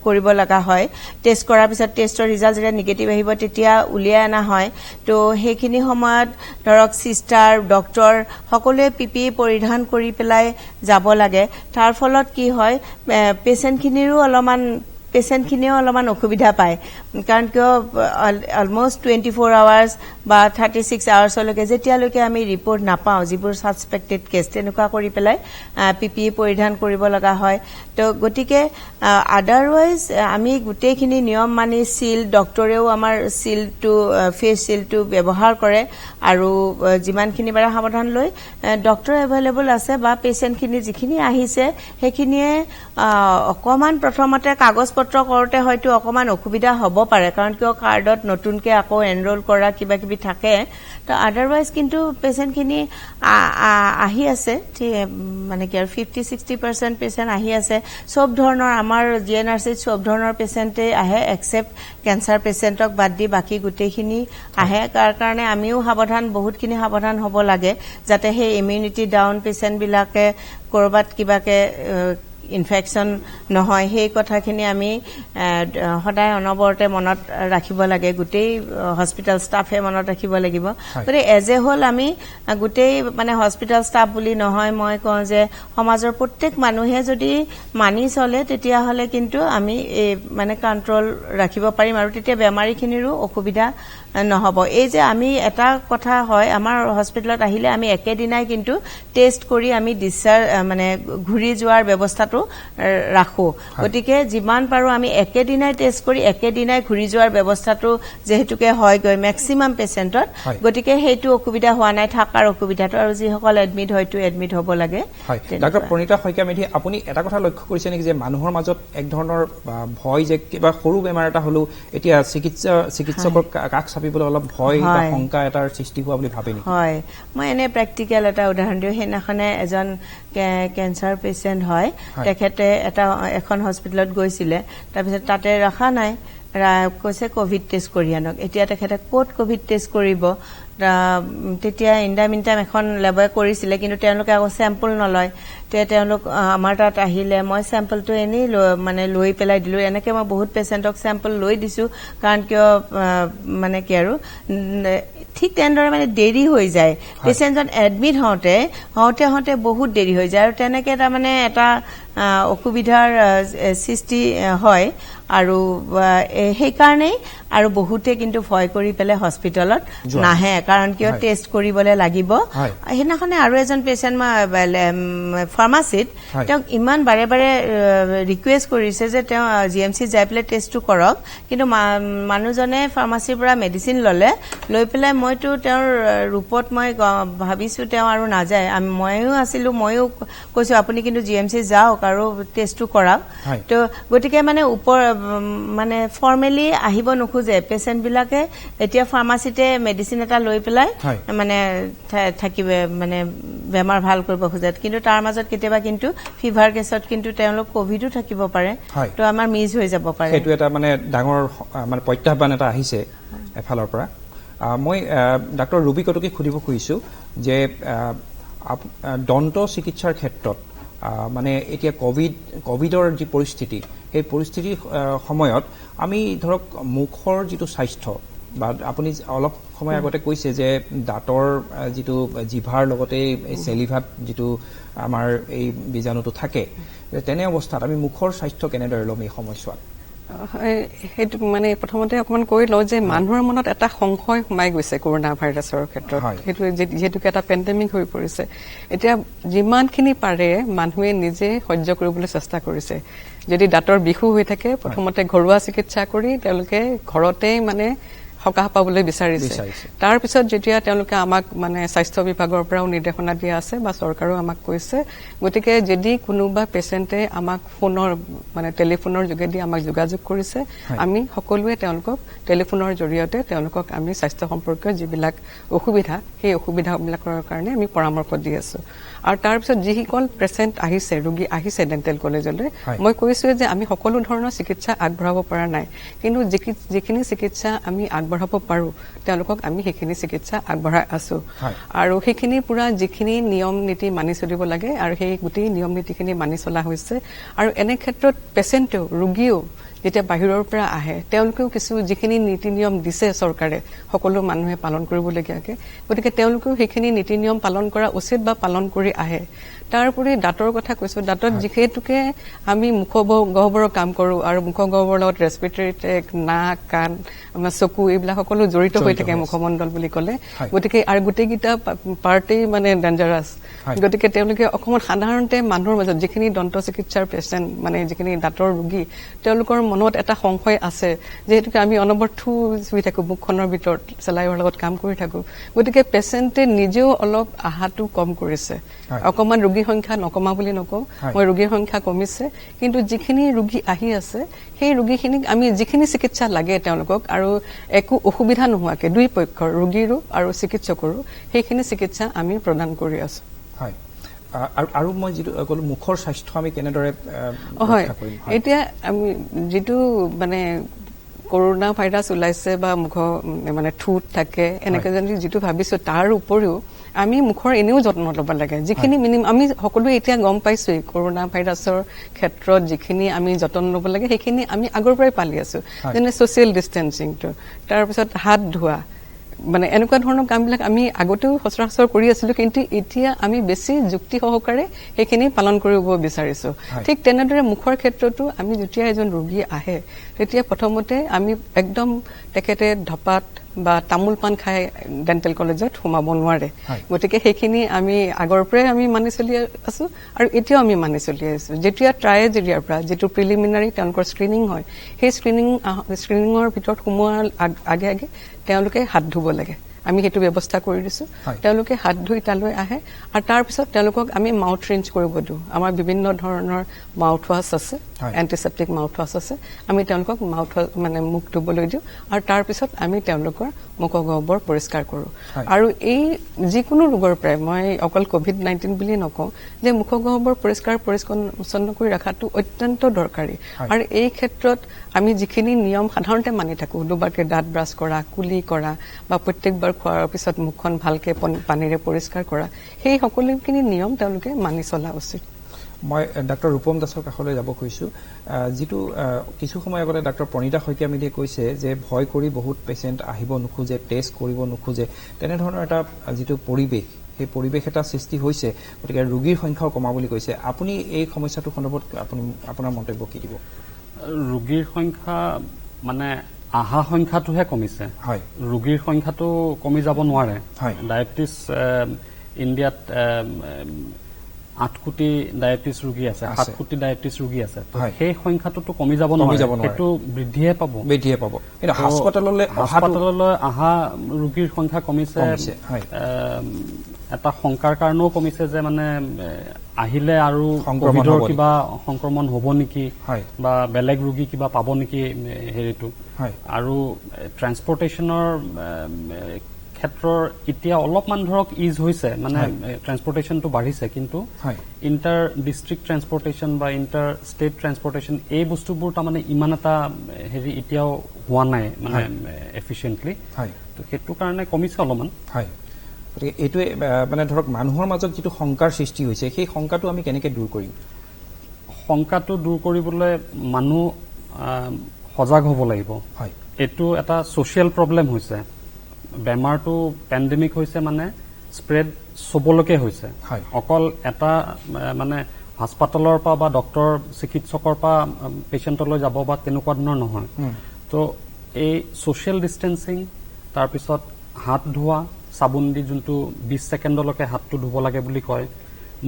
কৰিব লগা হয় টেষ্ট কৰাৰ পিছত টেষ্টৰ ৰিজাল্ট যেতিয়া নিগেটিভ আহিব তেতিয়া উলিয়াই আনা হয় তো সেইখিনি সময়ত ধৰক সিস্টাৰ ডক্টৰ সকলোৱে পিপি পৰিধান কৰি পেলাই যাব লাগে তাৰ ফলত কি হয় পেচেণ্টখিনিৰো অলপমান অসুবিধা পায় কাৰণ কিয় অলমোষ্ট 24 আৱাৰ্ছ বা 36 আৱাৰ্ছলৈকে যেতিয়ালৈকে আমি ৰিপৰ্ট নাপাওঁ যিবোৰ ছাছপেক্টেড কেছ তেনেকুৱা কৰি পেলাই পিপি পৰিধান কৰিব লগা হয় তো গতিকে আদাৰৱাইজ আমি গোটেইখিনি নিয়ম মানি সিল ডক্টৰেও আমাৰ সিলটো ফেচ সিলটো ব্যৱহাৰ কৰে আৰু যিমানখিনি বাৰে সাৱধান লৈ ডক্টৰ এভেইলেবল আছে বা পেচেণ্টখিনি যিখিনি আহিছে সেইখিনিয়ে অকমান প্ৰথমতে কাগজ পত্ৰ কৰোতে হয়তো অকমান অসুবিধা হ'ব পাৰে কাৰণ কিয় কাৰ্ডত নতুনকে আকৌ এনৰোল কৰা কিবা কিবি থাকে তো আদাৰৱাইজ কিন্তু পেচেণ্টখিনি আহি আছে মানে কি আৰু 50-60% পেচেণ্ট আহি আছে সব ধৰণৰ আমাৰ জিএনআৰসি সব ধৰণৰ পেচেণ্টে আহে এক্সেপ্ট কেঞ্চাৰ পেচেণ্টক বাদ দি বাকি গোটেইখিনি আহে তাৰ কাৰণে আমিও বহুতখিনি সাৱধান হ'ব লাগে যাতে সেই ইমিউনিটি ডাউন পেচেণ্টবিলাকে কৰবাত কিবাকে ইনফেকশন নহয় সেই কথাখিনি আমি সদায় অনবৰতে মনত ৰাখিব লাগে গোটেই হস্পিটেল ষ্টাফে মনত ৰাখিব লাগিব গতিকে এজ এ হোল আমি গোটেই মানে হস্পিটেল ষ্টাফ বুলি নহয় মই কওঁ যে সমাজৰ প্ৰত্যেক মানুহে যদি মানি চলে তেতিয়াহ'লে কিন্তু আমি মানে কণ্ট্ৰোল ৰাখিব পাৰিম আৰু তেতিয়া বেমাৰীখিনিৰো অসুবিধা নহব এই যে আমি এটা কথা হয় আমাৰ হস্পিটেলত আহিলে আমি একেদিনাই কিন্তু টেষ্ট কৰি আমি ডিসচাৰ্জ মানে ঘুৰি যোৱাৰ ব্যৱস্থাটো ৰাখো গতিকে যিমান পাৰো আমি একেদিনাই টেষ্ট কৰি একেদিনাই ঘুৰি যোৱাৰ ব্যৱস্থাটো যেহেতুকে হয় গৈ ম্যাক্সিমাম পেচেণ্টত গতিকে হেতু অসুবিধা হোৱা নাই থাকাৰ অসুবিধাটো আৰু যিসকল এডমিট হয়তো এডমিট হ'ব লাগে ডক্টৰ প্ৰণীতা শইকীয়া মেধি আপুনি এটা কথা লক্ষ্য কৰিছে নেকি যে মানুহৰ মাজত এক ধৰণৰ ভয় যে কিবা সৰু বেমাৰ এটা হলো এতিয়া চিকিৎসকৰ কাষ চাপিবলৈ অলপ ভয় বা শংকা এটাৰ সৃষ্টি হোৱা বুলি ভাবে নেকি হয় মই এনে প্ৰেক্টিকেল এটা উদাহৰণ দিওঁ হেনাখনে এজন কেঞ্চাৰ পেচেণ্ট হয় তেখেতে এখন হস্পিটেলত গৈছিলে তাৰপিছত তাতে ৰখা নাই কৈছে কোভিড টেষ্ট কৰি আনক এতিয়া তেখেতে ক'ত কোভিড টেষ্ট কৰিব তেতিয়া ইণ্ডামিনটাম এখন লেবে কৰিছিলে কিন্তু তেওঁলোকে আকৌ স্যাম্পল নলয় তেওঁলোক আমাৰ তাত আহিলে মই স্যাম্পলটো এনেই মানে লৈ পেলাই দিলো এনেকে মই বহুত পেচেণ্টক স্যাম্পল লৈ দিছো কাৰণ কিয় মানে কি আৰু ঠিক তেনেদৰে মানে দেৰি হৈ যায় পেচেণ্টজন এডমিট হওঁতে বহুত দেৰি হৈ যায় আৰু তেনেকে তাৰমানে এটা অসুবিধাৰ সৃষ্টি হয় আৰু সেইকাৰণে আৰু বহুতে কিন্তু ভয় কৰি পেলে হস্পিটেলত নাহে কাৰণ কিয় টেষ্ট কৰিবলৈ লাগিব হেনাখনে আৰু এজন পেচেণ্ট ফাৰ্মাসিত তেওঁক ইমান বাৰে বাৰে ৰিকুৱেষ্ট কৰিছে যে তেওঁ জিএমচি যাই পেলাই টেষ্টটো কৰক কিন্তু মানুহজনে ফাৰ্মাসিৰ পৰা মেডিচিন লৈ পেলাই মইতো তেওঁৰ ৰূপত মই ভাবিছো তেওঁ আৰু নাযায় ময়ো কৈছো আপুনি কিন্তু জিএমচি যাওক আৰু টেষ্টটো কৰাওক তো গতিকে মানে মানে ফৰ্মেলি আহিব নোখোজে পেচেণ্ট বিলাকে এতিয়া ফাৰ্মাসিতে মেডিচিন এটা লৈ পেলাই মানে থাকিবে মানে বেমাৰ ভাল কৰিব খোজে কিন্তু তাৰ মাজত কেতিয়াবা কিন্তু ফিভাৰ কেছত কিন্তু তেওঁলোক কোভিডো থাকিব পাৰে তো আমাৰ মিছ হৈ যাব পাৰে সেইটো এটা মানে ডাঙৰ মানে প্ৰত্যাহ্বান এটা আহিছে এফালৰ পৰা মই ডক্টৰ ৰুবি কটকে খুদিব খুজিছো যে দন্ত চিকিৎসাৰ ক্ষেত্ৰত মানে এতিয়া কোভিডৰ যি পৰিস্থিতি সেই পৰিস্থিতিৰ সময়ত আমি ধৰক মুখৰ যিটো স্বাস্থ্য বা আপুনি অলপ সময় আগতে কৈছে যে দাঁতৰ যিটো জিভাৰ লগতে এই চেলিভাত যিটো আমাৰ এই বীজাণুটো থাকে তেনে অৱস্থাত আমি মুখৰ স্বাস্থ্য কেনেদৰে ল'ম এই সময়ছোৱাত সেইটো মানে প্ৰথমতে অকণমান কৈ লওঁ যে মানুহৰ মনত এটা সংশয় সোমাই গৈছে কৰোণা ভাইৰাছৰ ক্ষেত্ৰত সেইটো যিহেতুকে এটা পেণ্ডেমিক হৈ পৰিছে এতিয়া যিমানখিনি পাৰে মানুহে নিজে সহ্য কৰিবলৈ চেষ্টা কৰিছে যদি দাঁতৰ বিষু হৈ থাকে প্ৰথমতে ঘৰুৱা চিকিৎসা কৰি তেওঁলোকে ঘৰতে মানে সকাহ পাবলৈ বিচাৰিছে তাৰ পিছত যেতিয়া তেওঁলোকে আমাক মানে স্বাস্থ্য বিভাগৰ পৰাও নিৰ্দেশনা দিয়া আছে বা চৰকাৰেও আমাক কৈছে গতিকে যদি কোনোবা পেচেণ্টে আমাক ফোনৰ মানে টেলিফোনৰ যোগেদি আমাক যোগাযোগ কৰিছে আমি সকলোৱে তেওঁলোকক টেলিফোনৰ জৰিয়তে তেওঁলোকক আমি স্বাস্থ্য সম্পৰ্কীয় যিবিলাক অসুবিধা সেই অসুবিধাবিলাকৰ কাৰণে আমি পৰামৰ্শ দি আছো আৰু তাৰপিছত যিসকল পেচেণ্ট আহিছে ৰোগী আহিছে ডেণ্টেল কলেজলৈ মই কৈছোৱে যে আমি সকলো ধৰণৰ চিকিৎসা আগবঢ়াব পৰা নাই কিন্তু যিখিনি চিকিৎসা আমি আগবঢ়াব পাৰো তেওঁলোকক আমি সেইখিনি চিকিৎসা আগবঢ়াই আছো আৰু সেইখিনি পুৰা যিখিনি নিয়ম নীতি মানি চলিব লাগে আৰু সেই গোটেই নিয়ম নীতিখিনি মানি চলা হৈছে আৰু এনে ক্ষেত্ৰত পেচেণ্টেও ৰোগীও যেতিয়া বাহিৰৰ পৰা আহে তেওঁলোকেও কিছু যিখিনি নীতি নিয়ম দিছে চৰকাৰে সকলো মানুহে পালন কৰিবলগীয়াকে গতিকে তেওঁলোকেও সেইখিনি নীতি নিয়ম পালন কৰা উচিত বা পালন কৰি আহে তাৰোপৰি দাঁতৰ কথা কৈছো দাঁতত যিহেতুকে আমি মুখগহ্বৰৰ কাম কৰো আৰু মুখগহ্বৰৰ লগত ৰেছপিৰেটৰী ট্ৰেক নাক কাণ আমাৰ চকু এইবিলাক সকলো জড়িত হৈ থাকে মুখমণ্ডল বুলি ক'লে গতিকে আৰু গোটেইকেইটা পাৰ্টেই মানে ডেঞ্জাৰাছ গতিকে তেওঁলোকে অকণমান সাধাৰণতে মানুহৰ মাজত যিখিনি দন্ত চিকিৎসাৰ পেচেণ্ট মানে যিখিনি দাঁতৰ ৰোগী তেওঁলোকৰ মনত এটা সংশয় আছে যিহেতুকে আমি অনবৰত চুই থাকো মুখখনৰ ভিতৰত চেলাইভাৰ লগত কাম কৰি থাকো গতিকে পেচেণ্টে নিজেও অলপ আহাটো কম কৰিছে অকণমান ৰোগীৰ সংখ্যা নকমা বুলি নকওঁ মই ৰোগীৰ সংখ্যা কমিছে কিন্তু যিখিনি ৰোগী আহি আছে সেই ৰোগীখিনিক আমি যিখিনি চিকিৎসা লাগে তেওঁলোকক আৰু একো অসুবিধা নোহোৱাকে দুই পক্ষৰ ৰোগীৰো আৰু চিকিৎসকৰো সেইখিনি চিকিৎসা আমি প্ৰদান কৰি আছো হয় আৰু মই যিটো ক'লো মুখৰ স্বাস্থ্য আমি কেনেদৰে ৰক্ষা কৰিম এতিয়া আমি যিটো মানে কৰোণা ভাইৰাছ ওলাইছে বা মুখ মানে ঠোঁট থাকে এনেকে যদি যিটো ভাবিছো তাৰ উপৰিও আমি মুখৰ এনেও যত্ন ল'ব লাগে যিখিনি আমি সকলোৱে এতিয়া গম পাইছোৱেই কৰোণা ভাইৰাছৰ ক্ষেত্ৰত যিখিনি আমি যত্ন ল'ব লাগে সেইখিনি আমি আগৰ পৰাই পালি আছো যেনে ছ'চিয়েল ডিষ্টেন্সিংটো তাৰপিছত হাত ধোৱা মানে এনেকুৱা ধৰণৰ কামবিলাক আমি আগতেও সচৰাচৰ কৰি আছিলো কিন্তু এতিয়া আমি বেছি যুক্তি সহকাৰে সেইখিনি পালন কৰিব বিচাৰিছো ঠিক তেনেদৰে মুখৰ ক্ষেত্ৰতো আমি যেতিয়া এজন ৰোগী আহে তেতিয়া প্ৰথমতে আমি একদম তেখেতে ধপাত বা তামোল পাণ খাই ডেণ্টেল কলেজত সোমাব নোৱাৰে গতিকে সেইখিনি আমি আগৰ পৰাই আমি মানি চলি আছো আৰু এতিয়াও আমি মানি চলি আছো যেতিয়া ট্ৰায়েজ এৰিয়াৰ পৰা যিটো প্ৰিলিমিনাৰী তেওঁলোকৰ স্ক্ৰিনিং হয় সেই স্ক্ৰিনিঙৰ ভিতৰত সোমোৱাৰ আগে আগে তেওঁলোকে হাত ধুব লাগে আমি সেইটো ব্যৱস্থা কৰি দিছো তেওঁলোকে হাত ধুই তালৈ আহে আৰু তাৰপিছত তেওঁলোকক আমি মাউথ ৰিঞ্চ কৰিব দিওঁ আমাৰ বিভিন্ন ধৰণৰ মাউথ ৱাছ আছে এণ্টিছেপ্টিক মাউথ ৱাছ আছে আমি তেওঁলোকক মাউথ মানে মুখ ধুবলৈ দিওঁ আৰু তাৰপিছত আমি তেওঁলোকৰ মুখগহ্বৰ পৰিষ্কাৰ কৰোঁ আৰু এই যিকোনো ৰোগৰ পৰাই মই অকল COVID-19 বুলি নকওঁ যে মুখগহ্বৰ পৰিষ্কাৰ পৰিচ্ছন্ন কৰি ৰখাটো অত্যন্ত দৰকাৰী আৰু এই ক্ষেত্ৰত আমি যিখিনি নিয়ম সাধাৰণতে মানি থাকো দুবাৰকে দাঁত ব্ৰাছ কৰা কুলি কৰা বা প্ৰত্যেকবাৰ খোৱাৰ পিছত মুখখন ভালকে পানীৰে পৰিষ্কাৰ কৰা সেই সকলোখিনি নিয়ম তেওঁলোকে মানি চলা উচিত মই ডাক্তৰ ৰূপম দাসৰ কাষলৈ যাব খুজিছো যিটো কিছু সময় আগতে ডাক্তৰ প্ৰণীতা শইকীয়া মিলিয়ে কৈছে যে ভয় কৰি বহুত পেচেণ্ট আহিব নোখোজে টেষ্ট কৰিব নোখোজে তেনেধৰণৰ এটা যিটো পৰিৱেশ সেই পৰিৱেশ এটা সৃষ্টি হৈছে গতিকে ৰোগীৰ সংখ্যাও কমা বুলি কৈছে আপুনি এই সমস্যাটোৰ সন্দৰ্ভত আপুনি আপোনাৰ মন্তব্য কি দিব ৰোগীৰ সংখ্যা মানে আহা সংখ্যাটোহে কমিছে ৰোগীৰ সংখ্যাটো কমি যাব নোৱাৰে ডায়েবেটিছ ইণ্ডিয়াত 8 কোটি ডায়েবেটিছ ৰোগী আছে 7 কোটি ডায়েবেটিছ ৰোগী আছে সেই সংখ্যাটোতো কমি যাব নোৱাৰে সেইটো বৃদ্ধিহে পাব কিন্তু হাস্পতাললৈ আহা ৰোগীৰ সংখ্যা কমিছে এটা শংকাৰ কাৰণেও কমিছে যে মানে আহিলে আৰু কোভিডৰ কিবা সংক্ৰমণ হ'ব নেকি বা বেলেগ ৰোগী কিবা পাব নেকি হেৰিটো আৰু ট্ৰান্সপৰ্টেশ্যনৰ ক্ষেত্ৰৰ এতিয়া অলপমান ধৰক ইজ হৈছে মানে ট্ৰান্সপৰ্টেশ্যনটো বাঢ়িছে কিন্তু ইণ্টাৰ ডিষ্ট্ৰিক্ট ট্ৰান্সপৰ্টেশ্যন বা ইণ্টাৰ ষ্টেট ট্ৰান্সপৰ্টেশ্যন এই বস্তুবোৰ তাৰমানে ইমান এটা হেৰি এতিয়াও হোৱা নাই মানে এফিচিয়েণ্টলি তো সেইটো কাৰণে কমিছে অলপমান গতিকে এইটোৱে মানে ধৰক মানুহৰ মাজত যিটো শংকাৰ সৃষ্টি হৈছে সেই শংকাটো আমি কেনেকৈ দূৰ কৰিম শংকাটো দূৰ কৰিবলৈ মানুহ সজাগ হ'ব লাগিব এইটো এটা সোশিয়াল প্ৰব্লেম হৈছে বেমাৰটো পেণ্ডেমিক হৈছে মানে স্প্ৰেড সবলৈকে হৈছে অকল এটা মানে হাস্পাতালৰ পৰা বা ডক্টৰ চিকিৎসকৰ পৰা পেশেন্টলৈ যাব বা তেনেকুৱা ধৰণৰ নহয় তো এই সোশিয়াল ডিস্টেন্সিং তাৰপিছত হাত ধোৱা সাবুন দি যোনটো 20 সেকেন্ডলৈকে হাতটো ধুব লাগে বুলি কয়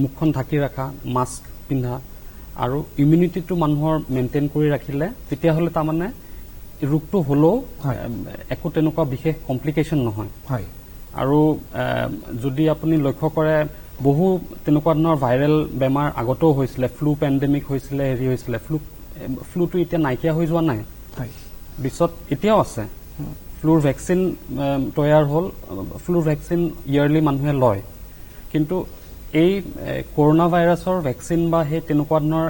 মুখখন ঢাকি ৰাখা মাস্ক পিন্ধা আৰু ইমিউনিটিটো মানুহৰ মেইনটেইন কৰি ৰাখিলে তেতিয়া হলে তাৰ মানে ৰোগটো হলো একো তেনেকুৱা বিশেষ কমপ্লিকেশন নহয় আৰু যদি আপুনি লক্ষ্য কৰে বহু তেনেকুৱা ধৰণৰ ভাইৰেল বেমাৰ আগতেও হৈছিলে ফ্লু পেণ্ডেমিক হৈছিলে হেৰি হৈছিলে ফ্লুটো এতিয়া নাইকিয়া হৈ যোৱা নাই বিশ্বত এতিয়াও আছে ফ্লুৰ ভেকচিন তৈয়াৰ হ'ল ফ্লুৰ ভেকচিন ইয়াৰলি মানুহে লয় কিন্তু এই কৰোনা ভাইৰাছৰ ভেকচিন বা সেই তেনেকুৱা ধৰণৰ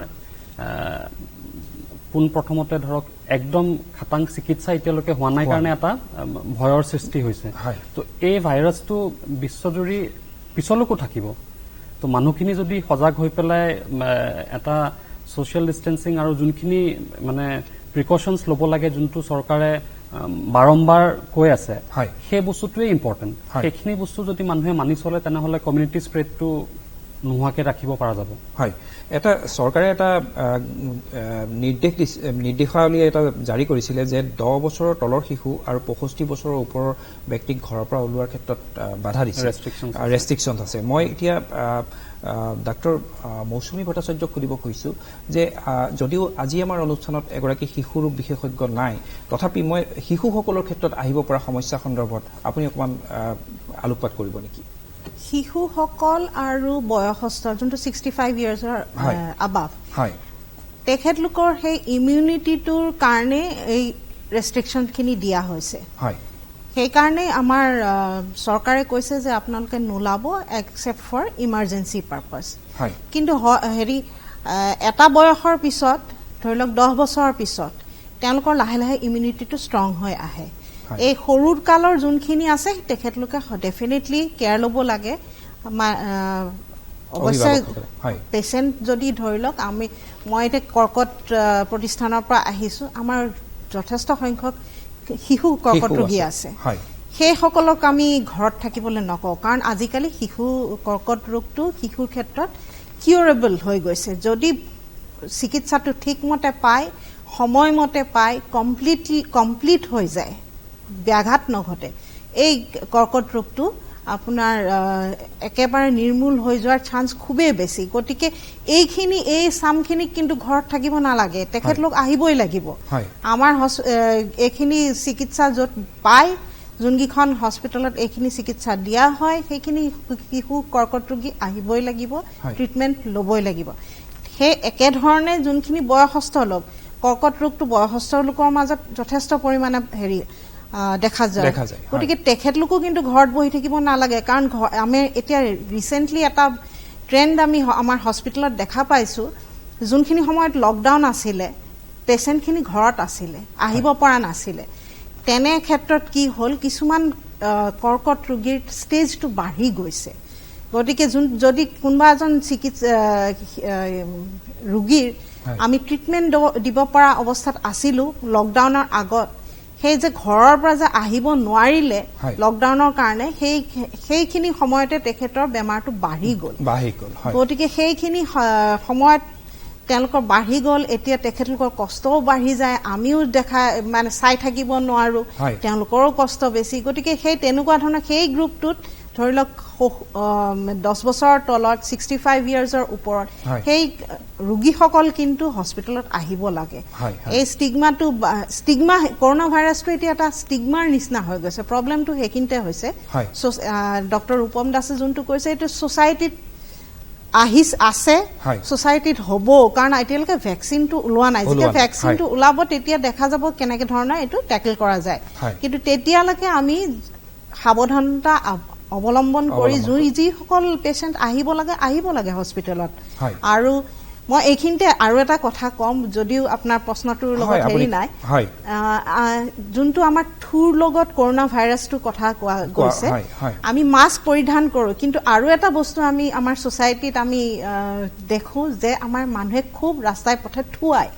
পোন প্ৰথমতে ধৰক একদম খাটাং চিকিৎসা এতিয়ালৈকে হোৱা নাই কাৰণে এটা ভয়ৰ সৃষ্টি হৈছে তো এই ভাইৰাছটো বিশ্বজুৰি পিছলৈকো থাকিব তো মানুহখিনি যদি সজাগ হৈ পেলাই এটা সোশিয়াল ডিস্টেন্সিং আৰু যোনখিনি মানে প্ৰিকশনছ ল'ব লাগে যোনটো চৰকাৰে বাৰম্বাৰ কৈ আছে সেই বস্তুটোৱে ইম্পৰ্টেণ্ট সেইখিনি বস্তু যদি মানুহে মানি চলে তেনেহলে কমিউনিটি স্প্ৰেডটো নোহোৱাকে ৰাখিব পৰা যাব এটা চৰকাৰে এটা নিৰ্দেশাৱলী এটা জাৰি কৰিছিলে যে 10 বছৰৰ তলৰ শিশু আৰু 65 বছৰৰ ওপৰৰ ব্যক্তিক ঘৰৰ পৰা ওলোৱাৰ ক্ষেত্ৰত বাধা দিছে ৰেষ্ট্ৰিকশনছ আছে মই এতিয়া ডাক্তৰ মৌচুমী ভট্টাচাৰ্যক সুধিব খুজিছো যে যদিও আজি আমাৰ অনুষ্ঠানত এগৰাকী শিশু ৰোগ বিশেষজ্ঞ নাই তথাপি মই শিশুসকলৰ ক্ষেত্ৰত আহিব পৰা সমস্যা সন্দৰ্ভত আপুনি অকমান আলোকপাত কৰিব নেকি শিশুসকল আৰু বয়সস্থ যোনটো 65 ইয়াৰ্ছৰ আবাভ তেখেতলোকৰ সেই ইমিউনিটিটোৰ কাৰণে এই ৰেষ্ট্ৰিকশ্যনখিনি দিয়া হৈছে সেইকাৰণে আমাৰ চৰকাৰে কৈছে যে আপোনালোকে নোলাব এক্সেপ্ট ফৰ ইমাৰ্জেঞ্চি পাৰপাছ কিন্তু হেৰি এটা বয়সৰ পিছত ধৰি লওক 10 বছৰৰ পিছত তেওঁলোকৰ লাহে লাহে ইমিউনিটিটো ষ্ট্ৰং হৈ আহে এই সৰুৰ কালৰ যোনখিনি আছে তেখেতলোকে ডেফিনেটলি কেয়াৰ ল'ব লাগে অৱশ্যে পেচেণ্ট যদি ধৰি লওক মই এতিয়া কৰ্কট প্ৰতিষ্ঠানৰ পৰা আহিছো আমাৰ যথেষ্ট সংখ্যক শিশু কৰ্কট ৰোগী আছে সেইসকলক আমি ঘৰত থাকিবলৈ নকওঁ কাৰণ আজিকালি শিশু কৰ্কট ৰোগটো শিশুৰ ক্ষেত্ৰত কিউৰেবল হৈ গৈছে যদি চিকিৎসাটো ঠিকমতে পায় সময়মতে পায় কমপ্লিট হৈ যায় ব্যাঘাত নঘটে এই কৰ্কট ৰোগটো আপোনাৰ একেবাৰে নিৰ্মূল হৈ যোৱাৰ চান্স খুবেই বেছি গতিকে এই চামখিনিক কিন্তু ঘৰত থাকিব নালাগে তেখেতলোক আহিবই লাগিব আমাৰ এইখিনি চিকিৎসা য'ত পায় যোনকেইখন হস্পিটেলত এইখিনি চিকিৎসা দিয়া হয় সেইখিনি শিশু কৰ্কট ৰোগী আহিবই লাগিব ট্ৰিটমেণ্ট ল'বই লাগিব সেই একেধৰণে যোনখিনি বয়সস্থ লোক কৰ্কট ৰোগটো বয়সস্থ লোকৰ মাজত যথেষ্ট পৰিমাণে হেৰি দেখা যায় গতিকে তেখেতলোকো কিন্তু ঘৰত বহি থাকিব নালাগে কাৰণ আমি এতিয়া ৰিচেণ্টলি এটা ট্ৰেণ্ড আমি আমাৰ হস্পিটেলত দেখা পাইছো যোনখিনি সময়ত লকডাউন আছিলে পেচেণ্টখিনি ঘৰত আছিলে আহিব পৰা নাছিলে তেনে ক্ষেত্ৰত কি হ'ল কিছুমান কৰ্কট ৰোগীৰ ষ্টেজটো বাঢ়ি গৈছে গতিকে যদি কোনোবা এজন ৰোগীৰ আমি ট্ৰিটমেণ্ট দিব পৰা অৱস্থাত আছিলো লকডাউনৰ আগত সেই যে ঘৰৰ পৰা যে আহিব নোৱাৰিলে লকডাউনৰ কাৰণে সেইখিনি সময়তে তেখেতৰ বেমাৰটো বাঢ়ি গ'ল গতিকে সেইখিনি সময়ত তেওঁলোকৰ বাঢ়ি গ'ল এতিয়া তেখেতলোকৰ কষ্টও বাঢ়ি যায় আমিও মানে চাই থাকিব নোৱাৰো তেওঁলোকৰো কষ্ট বেছি গতিকে সেই তেনেকুৱা ধৰণৰ সেই গ্ৰুপটোত ধৰি লওক 10 বছৰৰ তলত 65 ইয়াৰ্ছৰ ওপৰত সেই ৰোগীসকল কিন্তু হস্পিটেলত আহিব লাগে এই ষ্টিগমা কৰোনা ভাইৰাছটো এতিয়া এটা ষ্টিগমাৰ নিচিনা হৈ গৈছে প্ৰব্লেমটো সেইখিনিতে হৈছে ডক্টৰ ৰূপম দাসে যোনটো কৈছে এইটো ছ'চাইটিত আছে ছ'চাইটিত হ'ব কাৰণ এতিয়ালৈকে ভেকচিনটো ওলোৱা নাই যেতিয়া ভেকচিনটো ওলাব তেতিয়া দেখা যাব কেনেকে ধৰণৰ এইটো টেকল কৰা যায় কিন্তু তেতিয়ালৈকে আমি সাৱধানতা অৱলম্বন কৰি যিসকল পেচেণ্ট আহিব লাগে হস্পিটেলত আৰু মই এইখিনিতে আৰু এটা কথা কম যদিও আপোনাৰ প্ৰশ্নটোৰ লগত হেৰি নাই যোনটো আমাৰ থুৰ লগত কৰোনা ভাইৰাছটোৰ কথা কোৱা গৈছে আমি মাস্ক পৰিধান কৰো কিন্তু আৰু এটা বস্তু আমি আমাৰ ছ'চাইটিত আমি দেখো যে আমাৰ মানুহে খুব ৰাস্তাই পথে থুৱায়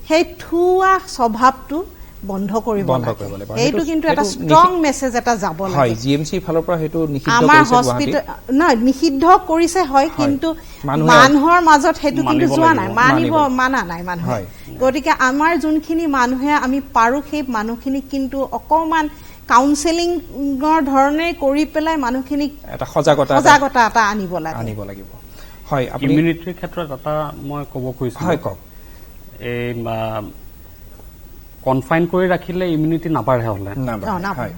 সেই থুৱা স্বভাৱটো বন্ধ কৰিব লাগিব। লাগে এইটো কিন্তু এটা ষ্ট্ৰং মেছেজ এটা যাব লাগে হয় জিএমচিৰ ফালৰ পৰা হেতু নিষিদ্ধ আমাৰ কৰিছে হস্পিটেল নহয় নিষিদ্ধ কৰিছে হয় কিন্তু মানুহে মানুহৰ মাজত হেতু কিন্তু মানিব যোৱা লাগিব। নাই মানা নাই মানুহে হয়। গতিকে আমাৰ যোনখিনি মানুহে আমি পাৰো সেই মানুহখিনিক কিন্তু অকমান কাউন্সেলিংৰ ধৰণে কৰি পেলাই মানুহখিনিক এটা সজাগতা এটা আনিব লাগিব হয় আপুনি ইমিউনিটিৰ ক্ষেত্ৰত এটা মই ক'ব খুজিছোঁ হয় কওক এই কনফাইন কৰি ৰাখিলে ইমিউনিটি নাবাঢ়ে হ'লে হয়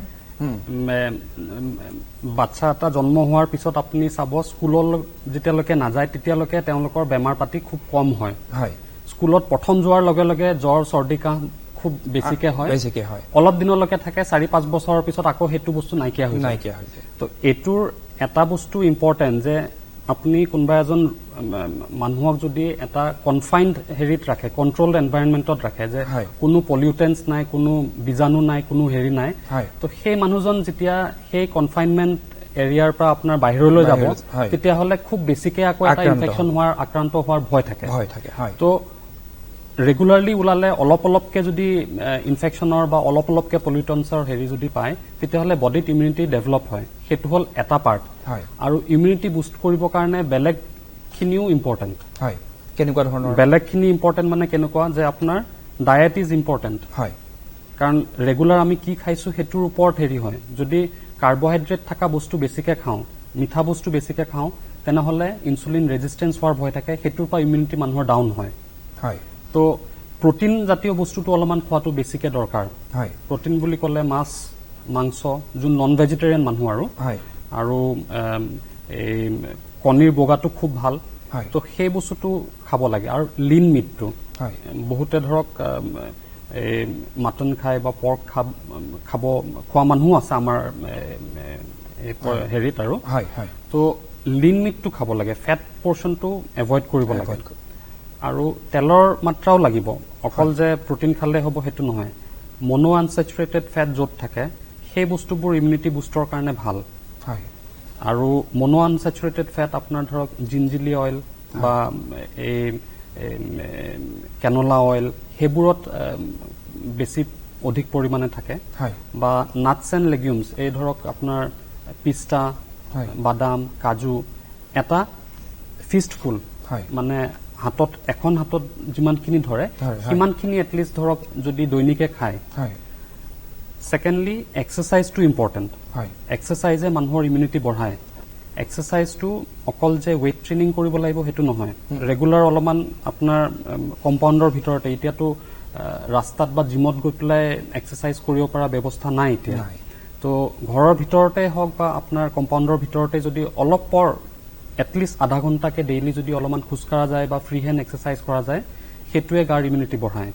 বাচ্চা এটা জন্ম হোৱাৰ পিছত আপুনি চাব স্কুললৈ যেতিয়ালৈকে নাযায় তেতিয়ালৈকে তেওঁলোকৰ বেমাৰ পাতি খুব কম হয় হয় স্কুলত প্ৰথম যোৱাৰ লগে লগে জ্বৰ চৰ্দি কাহ খুব বেছিকে হয় অলপ দিনলৈকে থাকে 4-5 বছৰৰ পিছত আকৌ সেইটো বস্তু নাইকিয়া হৈ যায় তো এইটোৰ এটা বস্তু ইম্পৰ্টেণ্ট যে আপুনি কোনোবা এজন মানুহক যদি এটা কনফাইন্ড হেৰিত ৰাখে কন্ট্ৰলড এনভাইৰনমেন্টত ৰাখে যে কোনো পলিউটেন্স নাই কোনো বীজাণু নাই কোনো হেৰি নাই তো সেই মানুহজন যেতিয়া সেই কনফাইনমেন্ট এৰিয়াৰ পৰা আপোনাৰ বাহিৰলৈ যাব তেতিয়াহ'লে খুব বেছিকে আকৌ এটা ইনফেকশ্যন হোৱাৰ আক্ৰান্ত হোৱাৰ ভয় থাকে তো ৰেগুলাৰলি ওলালে অলপ অলপকে যদি ইনফেকশ্যনৰ বা অলপ অলপকে পলিউটেন্সৰ হেৰি যদি পায় তেতিয়াহ'লে বডিত ইমিউনিটি ডেভেলপ হয় সেইটো হ'ল এটা পাৰ্ট আৰু ইমিউনিটি বুষ্ট কৰিবৰ কাৰণে বেলেগখিনিও ইম্পৰ্টেণ্ট কেনেকুৱা ধৰণৰ বেলেগখিনি ইম্পৰ্টেণ্ট মানে কেনেকুৱা যে আপোনাৰ ডায়েট ইজ ইম্পৰ্টেণ্ট কাৰণ ৰেগুলাৰ আমি কি খাইছো সেইটোৰ ওপৰত হেৰি হয় যদি কাৰ্বহাইড্ৰেট থকা বস্তু বেছিকে খাওঁ মিঠা বস্তু বেছিকে খাওঁ তেনেহ'লে ইনচুলিন ৰেজিষ্টেঞ্চ হোৱাৰ ভয় থাকে সেইটোৰ পৰা ইমিউনিটি মানুহৰ ডাউন হয় তো প্ৰটিন জাতীয় বস্তুটো অলপমান খোৱাটো বেছিকে দৰকাৰ প্ৰটিন বুলি ক'লে মাছ মাংস যোন নন ভেজিটেৰিয়ান মানুহ আৰু এই কণীৰ বগাটো খুব ভাল তো সেই বস্তুটো খাব লাগে আৰু লিন মিটটো বহুতে ধৰক এই মাটন খায় বা পৰ্ক খোৱা মানুহ আছে আমাৰ হেৰিত আৰু তো লিন মিটটো খাব লাগে ফেট পৰ্চনটো এভইড কৰিব লাগে আৰু তেলৰ মাত্ৰাও লাগিব অকল যে প্ৰটিন খালে হ'ব সেইটো নহয় মনো আনসেচুৰেটেড ফেট য'ত থাকে সেই বস্তুবোৰ ইমিউনিটি বুষ্টৰ কাৰণে ভাল আৰু মনো আনসেচুৰেটেড ফেট আপোনাৰ ধৰক জিঞ্জিলি অইল বা এই কেনলা অইল সেইবোৰত বেছি অধিক পৰিমাণে থাকে বা নাটছ এণ্ড লেগিউমছ এই ধৰক আপোনাৰ পিস্তা বাদাম কাজু এটা ফিষ্টফুল মানে এখন হাতত যিমানখিনি ধৰে সিমানখিনি এটলিষ্ট ধৰক যদি দৈনিকে খায় ছেকেণ্ডলি এক্সাৰচাইজটো ইম্পৰ্টেণ্ট এক্সাৰচাইজে মানুহৰ ইমিউনিটি বঢ়ায় এক্সাৰচাইজটো অকল যে ৱেইট ট্ৰেইনিং কৰিব লাগিব সেইটো নহয় ৰেগুলাৰ অলপমান আপোনাৰ কম্পাউণ্ডৰ ভিতৰতে এতিয়াতো ৰাস্তাত বা জিমত গৈ পেলাই এক্সাৰচাইজ কৰিব পৰা ব্যৱস্থা নাই এতিয়া তো ঘৰৰ ভিতৰতে হওক বা আপোনাৰ কম্পাউণ্ডৰ ভিতৰতে যদি অলপ পৰ এটলিষ্ট আধা ঘণ্টাকে ডেইলি যদি অলপমান খোজকঢ়া যায় বা ফ্ৰী হেণ্ড এক্সাৰচাইজ কৰা যায় সেইটোৱে গাৰ ইমিউনিটি বঢ়ায়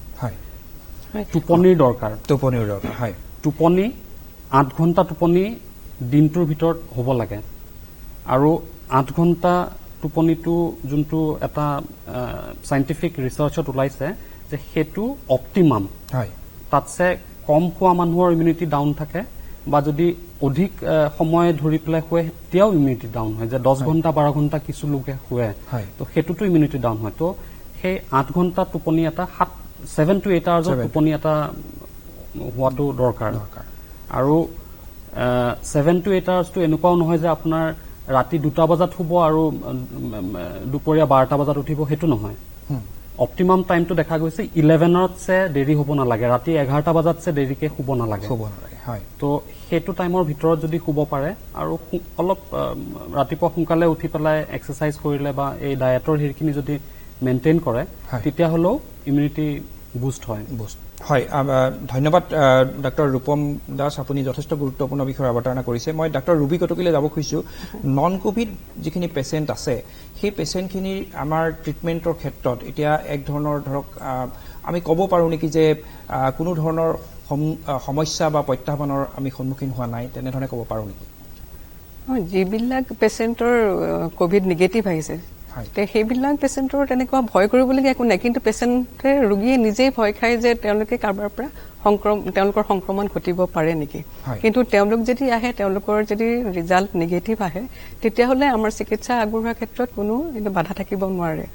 টোপনিৰ দৰকাৰ টোপনি 8 ঘণ্টা টোপনি দিনটোৰ ভিতৰত হ'ব লাগে আৰু 8 ঘণ্টা টোপনিটো যোনটো এটা চাইণ্টিফিক ৰিচাৰ্চত ওলাইছে যে সেইটো অপটিমাম তাতছে কম খোৱা মানুহৰ ইমিউনিটি ডাউন থাকে বা যদি অধিক সময় ধৰি পেলাই শুৱে তেতিয়াও ইমিউনিটি ডাউন হয় যে 10 ঘণ্টা 12 ঘণ্টা কিছু লোকে শুৱে তো সেইটোতো ইমিউনিটি ডাউন হয় তো সেই 8 ঘণ্টা টোপনি এটা 7 to 8 আৱাৰ্ছৰ টোপনি এটা হোৱাটো দৰকাৰ আৰু 7 to 8 আৱাৰ্ছটো এনেকুৱাও নহয় যে আপোনাৰ ৰাতি 2টা বজাত শুব আৰু দুপৰীয়া 12টা বজাত উঠিব সেইটো নহয় অপটিমাম টাইমটো দেখা গৈছে 11তছে দেৰি হ'ব নালাগে ৰাতি 11টা বজাতছে দেৰিকে শুব নালাগে তো সেইটো টাইমৰ ভিতৰত যদি শুব পাৰে আৰু অলপ ৰাতিপুৱা সোনকালে উঠি পেলাই এক্সাৰচাইজ কৰিলে বা এই ডায়েটৰ হেৰিখিনি যদি মেইনটেইন কৰে তেতিয়াহ'লেও ইমিউনিটি বুষ্ট হয় ধন্যবাদ ডক্টৰ ৰূপম দাস আপুনি যথেষ্ট গুৰুত্বপূৰ্ণ বিষয়ে অৱতাৰণা কৰিছে মই ডক্টৰ ৰুবি কটকীলৈ যাব খুজিছোঁ নন কোভিড যিখিনি পেচেণ্ট আছে সেই পেচেণ্টখিনিৰ আমাৰ ট্ৰিটমেণ্টৰ ক্ষেত্ৰত এতিয়া এক ধৰণৰ ধৰক আমি ক'ব পাৰোঁ নেকি যে কোনো ধৰণৰ সমস্যা বা প্ৰত্যাহ্বানৰ আমি সন্মুখীন হোৱা নাই তেনেধৰণে ক'ব পাৰোঁ নেকি যিবিলাক পেচেণ্টৰ কোভিড নিগেটিভ আহিছে সেইবিলাক পেচেণ্টৰ তেনেকুৱা ভয় কৰিবলগীয়া একো নাই কিন্তু পেচেণ্টে ৰোগীয়ে নিজেই ভয় খায় যে তেওঁলোকে কাৰোবাৰ পৰা তেওঁলোকৰ সংক্ৰমণ ঘটিব পাৰে নেকি কিন্তু তেওঁলোক যদি আহে তেওঁলোকৰ যদি ৰিজাল্ট নিগেটিভ আহে তেতিয়াহ'লে আমাৰ চিকিৎসা আগবঢ়োৱাৰ ক্ষেত্ৰত কোনো বাধা থাকিব নোৱাৰে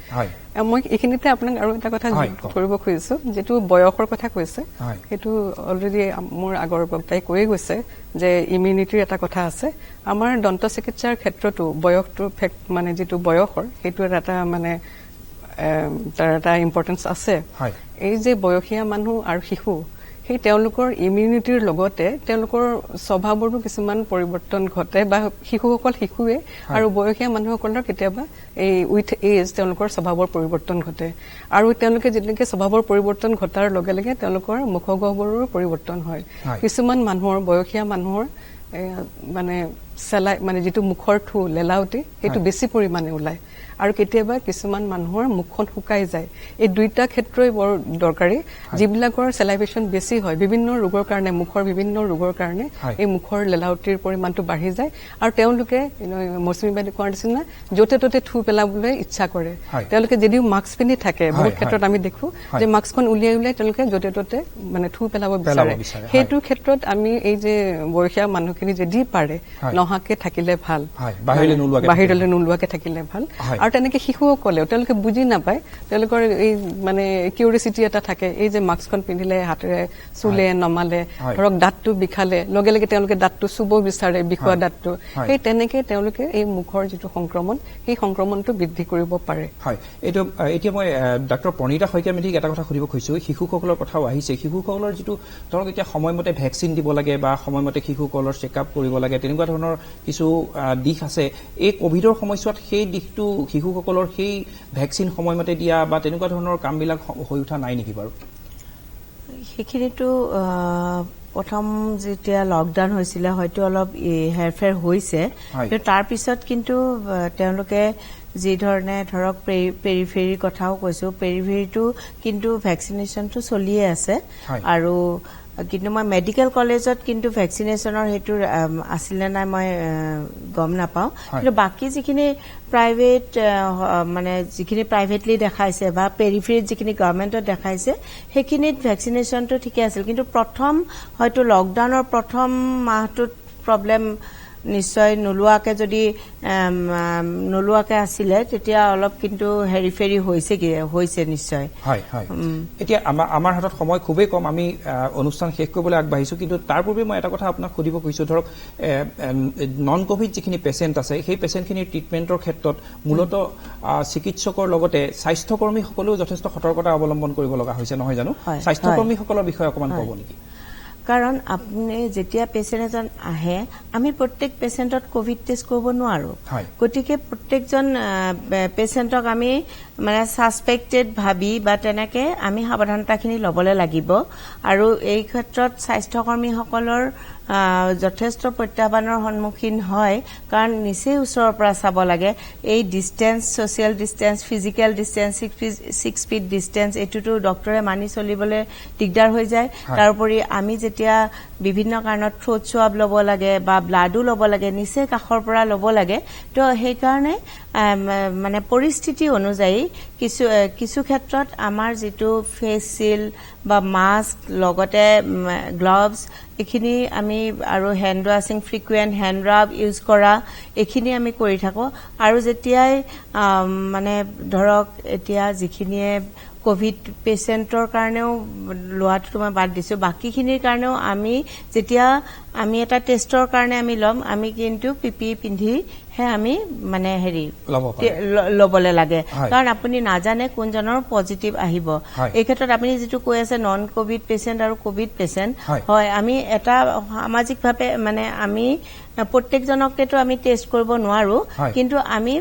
মই এইখিনিতে আপোনাক আৰু এটা কথা কৰিব খুজিছো যেটো বয়সৰ কথা কৈছে সেইটো অলৰেডি মোৰ আগৰ বক্তাই কৈ গৈছে যে ইমিউনিটিৰ এটা কথা আছে আমাৰ দন্ত চিকিৎসাৰ ক্ষেত্ৰতো বয়সটো মানে যেটো বয়সৰ সেইটো এটা মানে তাৰ এটা ইম্পৰ্টেন্স আছে এই যে বয়সীয়া মানুহ আৰু শিশু সেই তেওঁলোকৰ ইমিউনিটিৰ লগতে তেওঁলোকৰ স্বভাৱৰো কিছুমান পৰিৱৰ্তন ঘটে বা শিশুসকল শিশুৱে আৰু বয়সীয়া মানুহসকলৰ কেতিয়াবা এই উইথ এজ তেওঁলোকৰ স্বভাৱৰ পৰিৱৰ্তন ঘটে আৰু তেওঁলোকে যেনেকৈ স্বভাৱৰ পৰিৱৰ্তন ঘটাৰ লগে লগে তেওঁলোকৰ মুখগহ্বৰৰো পৰিৱৰ্তন হয় কিছুমান মানুহৰ বয়সীয়া মানুহৰ মানে চেলাই মানে যেটো মুখৰ থু লেলাউটি সেইটো বেছি পৰিমাণে ওলায় আৰু কেতিয়াবা কিছুমান মানুহৰ মুখখন শুকাই যায় এই দুইটা ক্ষেত্ৰই বৰ দৰকাৰী যিবিলাকৰ চেলাইভেশন বেছি হয় বিভিন্ন ৰোগৰ কাৰণে মুখৰ বিভিন্ন ৰোগৰ কাৰণে এই মুখৰ লেলাউটিৰ পৰিমাণটো বাঢ়ি যায় আৰু তেওঁলোকে মৌচুমী বাইদেউ কোৱাৰ নিচিনা য'তে ত'তে থু পেলাবলৈ ইচ্ছা কৰে তেওঁলোকে যদিও মাস্ক পিন্ধি থাকে বহুত ক্ষেত্ৰত আমি দেখো যে মাস্কখন উলিয়াই তেওঁলোকে য'তে ত'তে মানে থু পেলাব বিচাৰে সেইটো ক্ষেত্ৰত আমি এই যে বয়সীয়া মানুহখিনি যদি পাৰে নহাকে থাকিলে ভাল বাহিৰলৈ নোলোৱাকে থাকিলে ভাল আৰু তেনেকে শিশুসকলেও তেওঁলোকে বুজি নাপায় তেওঁলোকৰ এই মানে কিউৰিচিটি এটা থাকে এই যে মাস্কখন পিন্ধিলে হাতেৰে চুলে নমালে ধৰক দাঁতটো বিষালে লগে লগে তেওঁলোকে দাঁতটো চুব বিচাৰে বিষোৱা দাঁতটো সেই তেনেকে তেওঁলোকে এই মুখৰ যেটো সংক্ৰমণ সেই সংক্ৰমণটো বৃদ্ধি কৰিব পাৰে হয় এইটো এতিয়া মই ডক্টৰ প্ৰণীতা শইকীয়া মেধিক এটা কথা সুধিব খুজিছো শিশুসকলৰ কথাও আহিছে শিশুসকলৰ যেটো ধৰক এতিয়া সময়মতে ভ্যাকচিন দিব লাগে বা সময়মতে শিশুসকলৰ চেকআপ কৰিব লাগে তেনেকুৱা ধৰণৰ কিছু দিশ আছে এই কোভিডৰ সময়ছোৱাত সেই দিশটো শিশুসকলৰ সেই ভ্যাকচিন সময়মতে দিয়া বা তেনেকুৱা ধৰণৰ কামবিলাক হৈ উঠা নাই নেকি বাৰু সেইখিনিতো প্ৰথম যেতিয়া লকডাউন হৈছিল হয়তো অলপ হেৰফেৰ হৈছে কিন্তু তাৰ পিছত কিন্তু তেওঁলোকে যি ধৰণে ধৰক পেৰিফেৰীৰ কথাও কৈছো পেৰিফেৰীটো কিন্তু ভ্যাকচিনেশনটো চলিয়ে আছে আৰু কিন্তু মই মেডিকেল কলেজত কিন্তু ভ্যাকচিনেশনৰ হেতু আছিল নাই মই গম নাপাও কিন্তু বাকি যিখিনি প্ৰাইভেট মানে যিখিনি প্ৰাইভেটলি দেখাইছে বা পেৰিফেৰীত যিখিনি গভৰ্ণমেণ্টত দেখাইছে সেইখিনিত ভ্যাকচিনেশনটো ঠিকে আছিল কিন্তু প্ৰথম হয়তো লকডাউনৰ প্ৰথম মাহটোত প্ৰবলেম নিশ্চয় নোলোৱাকে যদি নোলোৱাকে আছিলে তেতিয়া অলপ কিন্তু হেৰিফেৰি হৈছে নিশ্চয় হয় হয় এতিয়া আমাৰ হাতত সময় খুবেই কম আমি অনুষ্ঠান শেষ কৰিবলৈ আগবাঢ়িছো কিন্তু তাৰ পূৰ্বে মই এটা কথা আপোনাক সুধিব খুজিছো ধৰক নন কোভিড যিখিনি পেশেন্ট আছে সেই পেশেন্টখিনিৰ ট্ৰিটমেন্টৰ ক্ষেত্ৰত মূলত চিকিৎসকৰ লগতে স্বাস্থ্যকৰ্মীসকলেও যথেষ্ট সতৰ্কতা অৱলম্বন কৰিব লগা হৈছে নহয় জানো স্বাস্থ্যকৰ্মীসকলৰ বিষয়ে অকমান ক'ব নেকি কাৰণ আপুনি যেতিয়া পেশেন্ট এজন আহে আমি প্ৰত্যেক পেশেন্টত কোভিড টেষ্ট কৰিব নোৱাৰো গতিকে প্ৰত্যেকজন পেশেন্টক আমি মানে সাসপেক্টেড ভাবি বা তেনেকে আমি সাৱধানতাখিনি লবলৈ লাগিব আৰু এই ক্ষেত্ৰত স্বাস্থ্যকৰ্মীসকলৰ যথেষ্ট প্ৰত্যাহ্বানৰ সন্মুখীন হয় কাৰণ নিচেই ওচৰৰ পৰা চাব লাগে এই distance social distance physical distance 6 feet distance এটুটো ডক্টৰে মানি চলিবলৈ দিগদাৰ হৈ যায় তাৰোপৰি আমি যেতিয়া বিভিন্ন কাৰণত থ্ৰোট সোৱাব লব লাগে বা ব্লাডো লব লাগে নিচে কাখৰ পৰা লব লাগে তো সেই কাৰণে মানে পৰিস্থিতি অনুযায়ী কিছু ক্ষেত্ৰত আমাৰ যেটো ফেস শিল্ড বা মাস্ক লগতে গ্লাভস এখিনি আমি আৰু hand washing frequent hand rub use কৰা এখিনি আমি কৰি থাকো আৰু যেতিয়াই মানে ধৰক এতিয়া যিখিনিয়ে কোভিড পেশেন্টৰ কাৰণেও লোৱাটো মই বাদ দিছো বাকিখিনিৰ কাৰণেও আমি যেতিয়া আমি এটা টেষ্টৰ কাৰণে আমি লম আমি কিন্তু পিপি পিন্ধি হে আমি মানে হেৰি লবলে লাগে কাৰণ আপুনি নাজানে কোনজনৰ পজিটিভ আহিব এই ক্ষেত্ৰত আপুনি যেটো কৈ আছে নন কোভিড পেশেন্ট আৰু কোভিড পেশেন্ট হয় আমি এটা সামাজিকভাৱে মানে আমি প্ৰত্যেকজনকেতো আমি টেষ্ট কৰিব নোৱাৰো কিন্তু আমি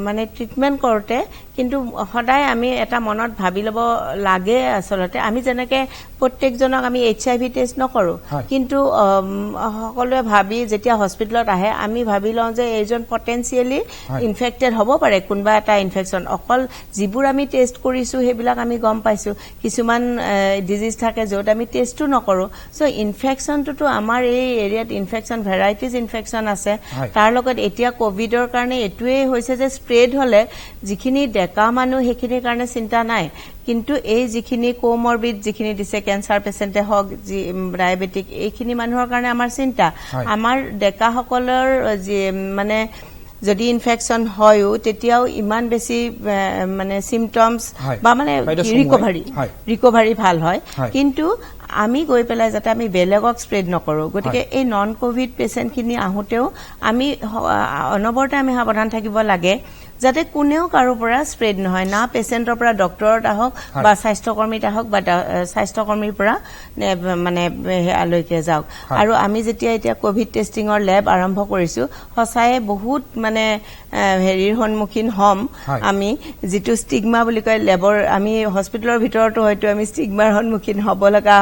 মানে ট্ৰিটমেন্ট কৰোতে কিন্তু সদায় আমি এটা মনত ভাবি লব লাগে আসলতে আমি যেনেকে প্ৰত্যেকজনক আমি HIV টেষ্ট নকৰো কিন্তু সকলোৱে ভাবি যেতিয়া হস্পিটেলত আহে আমি ভাবি লওঁ যে এইজন পটেনশিয়ালি ইনফেক্টেড হ'ব পাৰে কোনবা এটা ইনফেকশন অকল যিবোৰ আমি টেষ্ট কৰিছো হেবিলাক আমি গম পাইছো কিছুমান ডিজিজ থাকে যত আমি টেষ্টও নকৰো সো ইনফেকশনটো আমাৰ এই এৰিয়াত ইনফেকশন ভেৰাইটিজ ইনফেকশন আছে তাৰ লগত এতিয়া কোভিডৰ কাৰণে এটুৱে এইটোৱে হৈছে যে স্প্ৰেড হলে যিখিনি ডেকা মানুহ সেইখিনিৰ কাৰণে চিন্তা নাই, কিন্তু এই যিখিনি কোমৰবিড যিখিনি দিছে কেঞ্চাৰ পেচেণ্টে হওক ডায়েবেটিক এইখিনি মানুহৰ কাৰণে আমাৰ চিন্তা। আমাৰ ডেকাসকলৰ মানে যদি ইনফেকশন হয়ও তেতিয়াও ইমান বেছি মানে সিমটমস বা মানে ৰিকভাৰী ভাল হয়, কিন্তু আমি গৈ পেলাই যাতে আমি বেলেগক স্প্ৰেড নকৰো। গতিকে এই নন কোভিড পেচেণ্টখিনি আহোঁতেও আমি অনবৰতে আমি সাৱধান থাকিব লাগে যাতে কোনেও কাৰো পৰা স্প্ৰেড নহয়, না পেচেণ্টৰ পৰা ডক্টৰত আহক বা স্বাস্থ্যকৰ্মীত আহক বা স্বাস্থ্যকৰ্মীৰ পৰা মানে আলৈকে যাওক। আৰু আমি যেতিয়া এতিয়া কোভিড টেষ্টিঙৰ লেব আৰম্ভ কৰিছো সঁচায়ে বহুত মানে হেৰিৰ সন্মুখীন হম আমি, যিটো ষ্টিগমা বুলি কয় লেবৰ, আমি হস্পিটেলৰ ভিতৰতো হয়তো আমি ষ্টিগমাৰ সন্মুখীন হ'ব লগা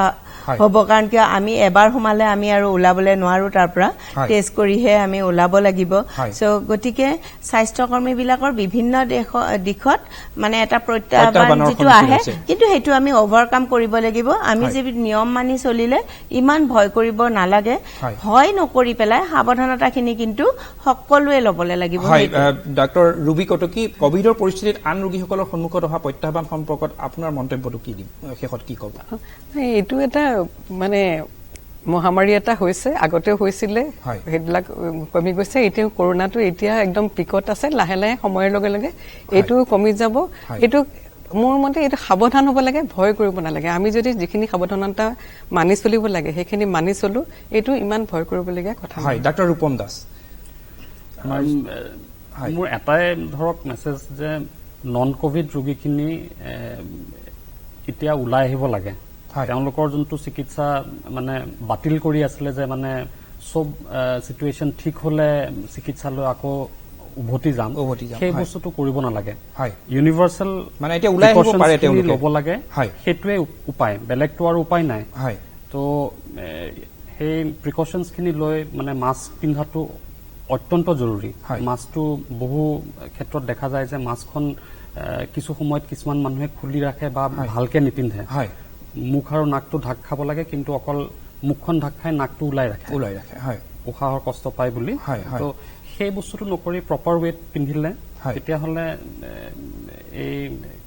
হ'ব, কাৰণ কিয় আমি এবাৰ সোমালে আমি আৰু ওলাবলৈ নোৱাৰো, তাৰ পৰা টেষ্ট কৰিহে আমি ওলাব লাগিব। চ' গতিকে স্বাস্থ্যকৰ্মীবিলাকৰ বিভিন্ন দিশত মানে এটা প্ৰত্যাহ্বান যিটো আহে, কিন্তু সেইটো আমি অভাৰকাম কৰিব লাগিব। আমি যে নিয়ম মানি চলিলে ইমান ভয় কৰিব নালাগে, ভয় নকৰি পেলাই সাৱধানতাখিনি কিন্তু সকলোৱে ল'বলৈ লাগিব। ডাক্তৰ ৰুবি কটকী, কোভিডৰ পৰিস্থিতিত আন ৰোগীসকলৰ সন্মুখত অহা প্ৰত্যাহ্বান সম্পৰ্কত আপোনাৰ মন্তব্যটো কি দিম, শেষত কি ক'ব? এইটো এটা মানে মহামাৰী এটা হৈছে, আগতেও হৈছিলে, সেইবিলাক কমি গৈছে। এতিয়া কৰোনাটো এতিয়া একদম পিকত আছে, লাহে লাহে সময়ৰ লগে লগে এইটো কমি যাব। এইটো মোৰ মতে এইটো সাৱধান হ'ব লাগে, ভয় কৰিব নালাগে। আমি যদি যিখিনি সাৱধানতা মানি চলিব লাগে সেইখিনি মানি চলো, এইটো ইমান ভয় কৰিবলগীয়া কথা নহয়। ডাক্তৰ ৰূপম দাস, মোৰ এটাই ধৰক মেছেজ যে নন কোভিড ৰোগীখিনি এতিয়া ওলাই আহিব লাগে। তেওঁলোকৰ যোনটো চিকিৎসা মানে বাতিল কৰি আছিলে যে মানে চব চিটুৱেশ্যন ঠিক হলে চিকিৎসালয় আকৌ উভতি যাম, সেই বস্তুটো কৰিব নালাগে। ইউনিভাৰ্চেল মানে এতিয়া ওলাই আহিব পাৰে তেওঁলোকে ল'ব লাগে, সেইটোৱে উপায়, বেলেগটো আৰু উপায় নাই। তো সেই প্ৰিকশ্যনছখিনি লৈ মানে মাস্ক পিন্ধাটো অত্যন্ত জৰুৰী। মাস্কটো বহু ক্ষেত্ৰত দেখা যায় যে মাস্কখন কিছু সময়ত কিছুমান মানুহে খুলি ৰাখে বা ভালকে নিপিন্ধে। মুখ আৰু নাকটো ঢাক খাব লাগে, কিন্তু অকল মুখখন ঢাক খাই নাকটো ওলাই ৰাখে উশাহৰ কষ্ট পায় বুলি। তো সেই বস্তুটো নকৰি প্ৰপাৰ ৱেত পিন্ধিলে তেতিয়াহ'লে এই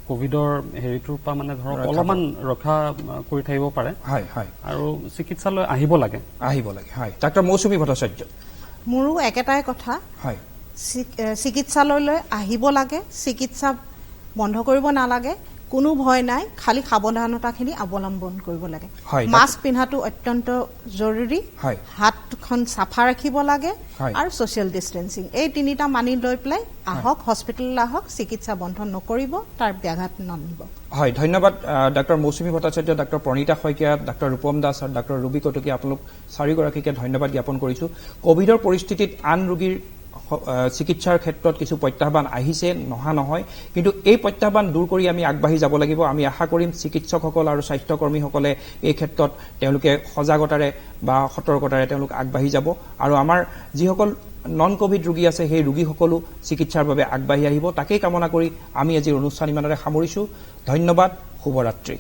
কোভিডৰ হেৰিটোৰ পৰা মানে ধৰক অলপমান ৰক্ষা কৰি থাকিব পাৰে। আৰু চিকিৎসালয় আহিব লাগে। ডাক্তৰ মৌচুমী ভট্টাচাৰ্য, মোৰো একেটাই কথা, চিকিৎসালয়লৈ আহিব লাগে, চিকিৎসা বন্ধ কৰিব নালাগে, কোনো ভয় নাই, খালি সাৱধানতাখিনি অৱলম্বন কৰিব লাগে। মাস্ক পিন্ধাটো অত্যন্ত জৰুৰী, হাতখন চাফা ৰাখিব লাগে, আৰু ছ'চিয়েল ডিষ্টেন্সিং, এই তিনিটা মানি লৈ পেলাই আহক, হস্পিটেললৈ আহক, চিকিৎসা বন্ধ নকৰিব, তাৰ ব্যাঘাত নানিব। ধন্যবাদ ডাক্তৰ মৌচুমী ভট্টাচাৰ্য, ডাক্তৰ প্ৰণীতা শইকীয়া, ডাক্তৰ ৰূপম দাস আৰু ডাক্তৰ ৰুবি কটকী, আপোনালোক চাৰিগৰাকীকে ধন্যবাদ জ্ঞাপন কৰিছো। কোভিডৰ পৰিস্থিতিত আন ৰোগীৰ চিকিৎসাৰ ক্ষেত্ৰত কিছু প্ৰত্যাহ্বান আহিছে, নহা নহয়, কিন্তু এই প্ৰত্যাহ্বান দূৰ কৰি আমি আগবাঢ়ি যাব লাগিব। আমি আশা কৰিম চিকিৎসকসকল আৰু স্বাস্থ্যকৰ্মীসকলে এই ক্ষেত্ৰত তেওঁলোকে সজাগতাৰে বা সতৰ্কতাৰে তেওঁলোক আগবাঢ়ি যাব, আৰু আমাৰ যিসকল নন কোভিড ৰোগী আছে সেই ৰোগীসকলো চিকিৎসাৰ বাবে আগবাঢ়ি আহিব। তাকেই কামনা কৰি আমি আজিৰ অনুষ্ঠান ইমানতে সামৰিছো। ধন্যবাদ, শুভৰাত্ৰি।